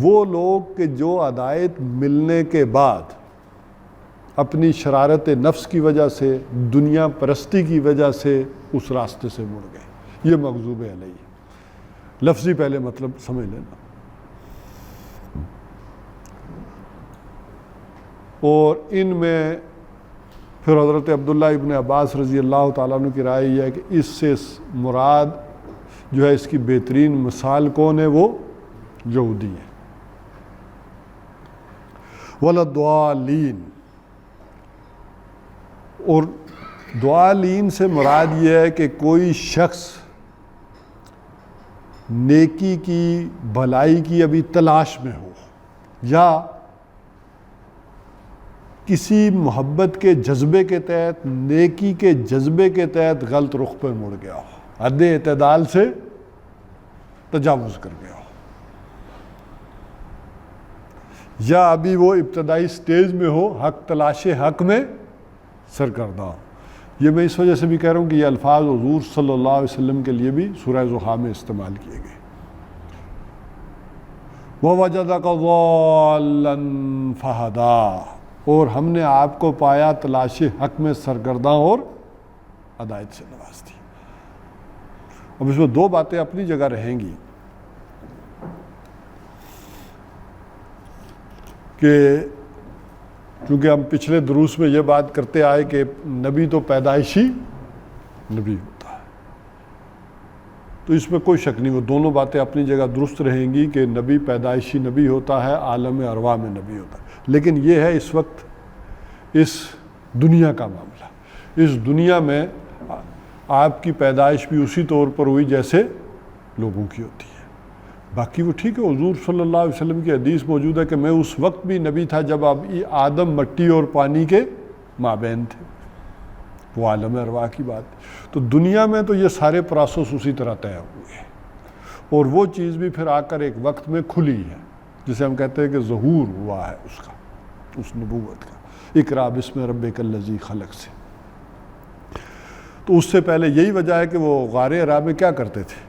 وہ لوگ کہ جو ہدایت ملنے کے بعد اپنی شرارت نفس کی وجہ سے، دنیا پرستی کی وجہ سے اس راستے سے مڑ گئے، یہ مغضوب علیہ۔ لفظی پہلے مطلب سمجھ لینا۔ اور ان میں پھر حضرت عبداللہ ابن عباس رضی اللہ تعالیٰ عنہ کی رائے یہ ہے کہ اس سے مراد جو ہے، اس کی بہترین مثال کون ہے؟ وہ یہودی ہے۔ ولا الضالین، اور ضالین سے مراد یہ ہے کہ کوئی شخص نیکی کی، بھلائی کی ابھی تلاش میں ہو، یا کسی محبت کے جذبے کے تحت، نیکی کے جذبے کے تحت غلط رخ پر مڑ گیا ہو، حد اعتدال سے تجاوز کر گیا ہو، یا ابھی وہ ابتدائی سٹیج میں ہو، حق تلاش حق میں سرگرداں ہو۔ یہ میں اس وجہ سے بھی کہہ رہا ہوں کہ یہ الفاظ حضور صلی اللہ علیہ وسلم کے لیے بھی سورہ ضحیٰ میں استعمال کیے گئے۔ وَوَجَدَكَ ضَالًّا فَهَدَىٰ، اور ہم نے آپ کو پایا تلاش حق میں سرگرداں اور ہدایت سے نواز دی۔ اب اس میں دو باتیں اپنی جگہ رہیں گی کہ چونکہ ہم پچھلے دروس میں یہ بات کرتے آئے کہ نبی تو پیدائشی نبی ہوتا ہے، تو اس میں کوئی شک نہیں، وہ دونوں باتیں اپنی جگہ درست رہیں گی کہ نبی پیدائشی نبی ہوتا ہے، عالم ارواح میں نبی ہوتا ہے، لیکن یہ ہے اس وقت اس دنیا کا معاملہ۔ اس دنیا میں آپ کی پیدائش بھی اسی طور پر ہوئی جیسے لوگوں کی ہوتی ہے۔ باقی وہ ٹھیک ہے، حضور صلی اللہ علیہ وسلم کی حدیث موجود ہے کہ میں اس وقت بھی نبی تھا جب اب آدم مٹی اور پانی کے مابین تھے، وہ عالم ارواح کی بات۔ تو دنیا میں تو یہ سارے پروسیس اسی طرح طے ہوئے ہیں، اور وہ چیز بھی پھر آ کر ایک وقت میں کھلی ہے، جسے ہم کہتے ہیں کہ ظہور ہوا ہے اس کا، اس نبوت کا، اقرا بسم ربک الذی خلق سے۔ تو اس سے پہلے یہی وجہ ہے کہ وہ غار حرا میں کیا کرتے تھے،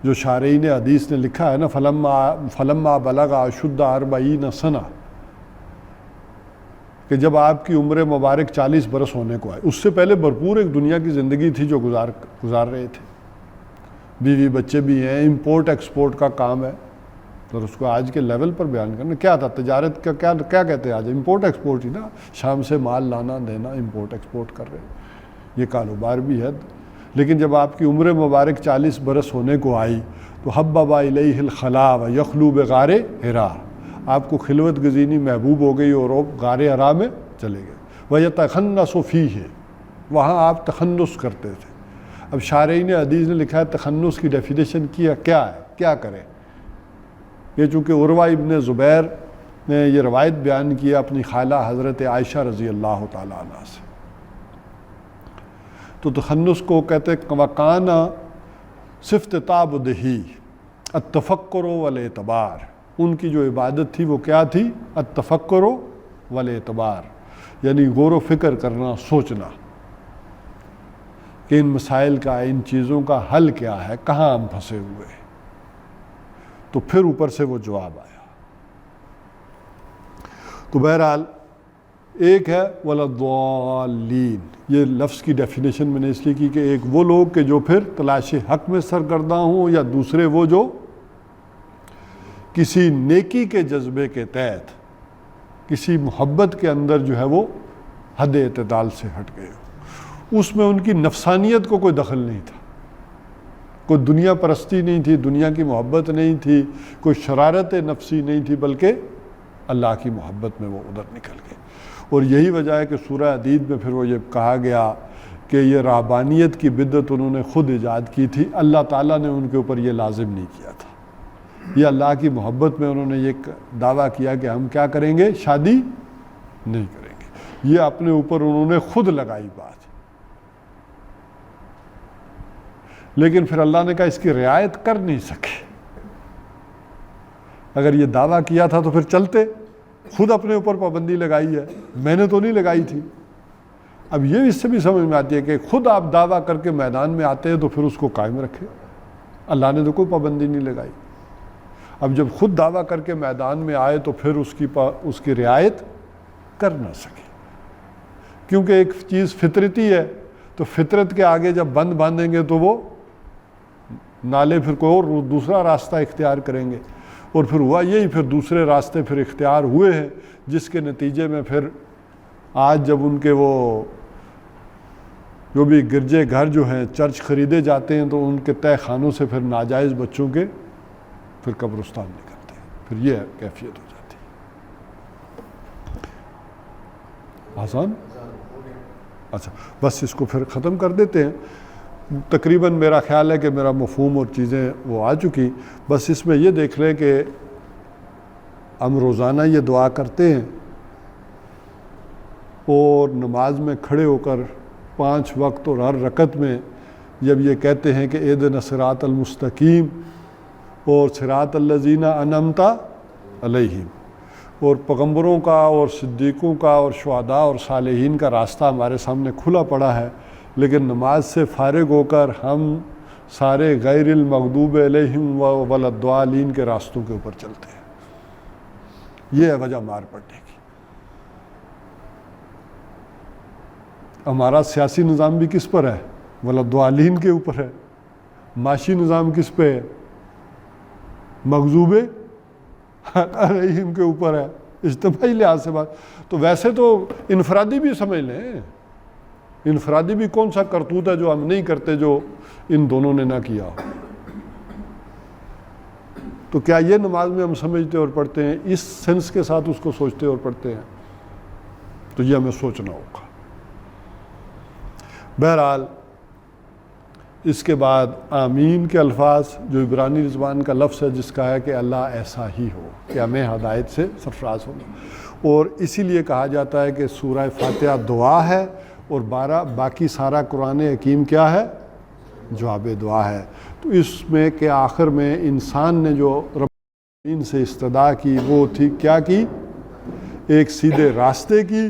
جو شارحین حدیث نے لکھا ہے نا، فلما بلغ اشد 40 سنہ، کہ جب آپ کی عمر مبارک 40 برس ہونے کو آئے، اس سے پہلے بھرپور ایک دنیا کی زندگی تھی جو گزار رہے تھے، بیوی بچے بھی ہیں، امپورٹ ایکسپورٹ کا کام ہے، اور اس کو آج کے لیول پر بیان کرنا کیا تھا، تجارت کا کیا کہتے ہیں آج، امپورٹ ایکسپورٹ ہی نا، شام سے مال لانا دینا، امپورٹ ایکسپورٹ کر رہے ہیں، یہ کاروبار بھی ہے۔ لیکن جب آپ کی عمر مبارک 40 برس ہونے کو آئی تو حبب الیہ الخلا ویخلو بغار حرا، آپ کو خلوت گزینی محبوب ہو گئی اور آپ غار حرا میں چلے گئے۔ ویتخنس فیہ، وہاں آپ تخنس کرتے تھے۔ اب شارحین حدیث نے لکھا ہے تخنس کی ڈیفینیشن کیا ہے، کیا کریں۔ یہ چونکہ عروہ ابن زبیر نے یہ روایت بیان کیا اپنی خالہ حضرت عائشہ رضی اللہ تعالیٰ عنہ سے، تو تخنس کو کہتے ہیں وکان صفت تعبدہی التفکر والاعتبار، ان کی جو عبادت تھی وہ کیا تھی، التفکر والاعتبار، یعنی غور و فکر کرنا، سوچنا کہ ان مسائل کا، ان چیزوں کا حل کیا ہے، کہاں ہم پھنسے ہوئے ہیں۔ تو پھر اوپر سے وہ جواب آیا۔ تو بہرحال ایک ہے وَلَضَّالِّينَ، یہ لفظ کی ڈیفینیشن میں نے اس لیے کی کہ ایک وہ لوگ کہ جو پھر تلاش حق میں سرگرداں ہوں، یا دوسرے وہ جو کسی نیکی کے جذبے کے تحت، کسی محبت کے اندر جو ہے وہ حد اعتدال سے ہٹ گئے ہو۔ اس میں ان کی نفسانیت کو کوئی دخل نہیں تھا، کوئی دنیا پرستی نہیں تھی، دنیا کی محبت نہیں تھی، کوئی شرارت نفسی نہیں تھی، بلکہ اللہ کی محبت میں وہ ادھر نکل گئے۔ اور یہی وجہ ہے کہ سورہ حدید میں پھر وہ یہ کہا گیا کہ یہ رہبانیت کی بدعت انہوں نے خود ایجاد کی تھی، اللہ تعالیٰ نے ان کے اوپر یہ لازم نہیں کیا تھا۔ یہ اللہ کی محبت میں انہوں نے یہ دعویٰ کیا کہ ہم کیا کریں گے، شادی نہیں کریں گے، یہ اپنے اوپر انہوں نے خود لگائی بات۔ لیکن پھر اللہ نے کہا اس کی رعایت کر نہیں سکے، اگر یہ دعویٰ کیا تھا تو پھر چلتے، خود اپنے اوپر پابندی لگائی ہے، میں نے تو نہیں لگائی تھی۔ اب یہ اس سے بھی سمجھ میں آتی ہے کہ خود آپ دعویٰ کر کے میدان میں آتے ہیں تو پھر اس کو قائم رکھے، اللہ نے تو کوئی پابندی نہیں لگائی۔ اب جب خود دعویٰ کر کے میدان میں آئے تو پھر اس کی رعایت کر نہ سکے، کیونکہ ایک چیز فطرتی ہے، تو فطرت کے آگے جب بند باندھیں گے تو وہ نالے پھر کوئی اور دوسرا راستہ اختیار کریں گے، اور پھر ہوا یہی، پھر دوسرے راستے پھر اختیار ہوئے ہیں، جس کے نتیجے میں پھر آج جب ان کے وہ جو بھی گرجے گھر جو ہیں، چرچ خریدے جاتے ہیں، تو ان کے تہہ خانوں سے پھر ناجائز بچوں کے پھر قبرستان نکلتے ہیں، پھر یہ کیفیت ہو جاتی ہے۔ آسان؟ اچھا بس اس کو پھر ختم کر دیتے ہیں۔ تقریباً میرا خیال ہے کہ میرا مفہوم اور چیزیں وہ آ چکی، بس اس میں یہ دیکھ لیں کہ ہم روزانہ یہ دعا کرتے ہیں اور نماز میں کھڑے ہو کر 5 وقت اور ہر رکعت میں جب یہ کہتے ہیں کہ اہدنا الصراط المستقیم اور صراط الذین انعمت علیہم، اور پیغمبروں کا اور صدیقوں کا اور شہداء اور صالحین کا راستہ ہمارے سامنے کھلا پڑا ہے، لیکن نماز سے فارغ ہو کر ہم سارے غیر المغضوب علیہم ولا الضالین کے راستوں کے اوپر چلتے ہیں۔ یہ ہے وجہ مار پڑنے کی۔ ہمارا سیاسی نظام بھی کس پر ہے؟ ولا الضالین کے اوپر ہے۔ معاشی نظام کس پہ ہے؟ مغضوب علیہم کے اوپر ہے، اجتماعی لحاظ سے بات۔ تو ویسے تو انفرادی بھی سمجھ لیں، انفرادی بھی کون سا کرتوت ہے جو ہم نہیں کرتے جو ان دونوں نے نہ کیا؟ تو کیا یہ نماز میں ہم سمجھتے اور پڑھتے ہیں، اس سینس کے ساتھ اس کو سوچتے اور پڑھتے ہیں؟ تو یہ ہمیں سوچنا ہوگا۔ بہرحال اس کے بعد آمین کے الفاظ جو عبرانی زبان کا لفظ ہے جس کا ہے کہ اللہ ایسا ہی ہو کہ ہمیں ہدایت سے سرفراز ہونا، اور اسی لیے کہا جاتا ہے کہ سورہ فاتحہ دعا ہے اور باقی سارا قرآن حکیم کیا ہے؟ جواب دعا ہے۔ تو اس میں کہ آخر میں انسان نے جو رب العالمین سے استدعا کی وہ تھی کیا کی؟ ایک سیدھے راستے کی،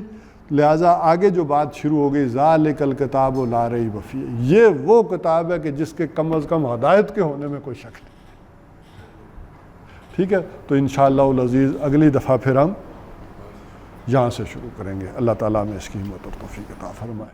لہٰذا آگے جو بات شروع ہو گئی ذالک الکتاب لا ریب فیہ، یہ وہ کتاب ہے کہ جس کے کم از کم ہدایت کے ہونے میں کوئی شک نہیں۔ ٹھیک ہے، تو انشاءاللہ العزیز اگلی دفعہ پھر ہم یہاں سے شروع کریں گے۔ اللہ تعالیٰ میں اس کی ہمت اور توفیق عطا فرمائے۔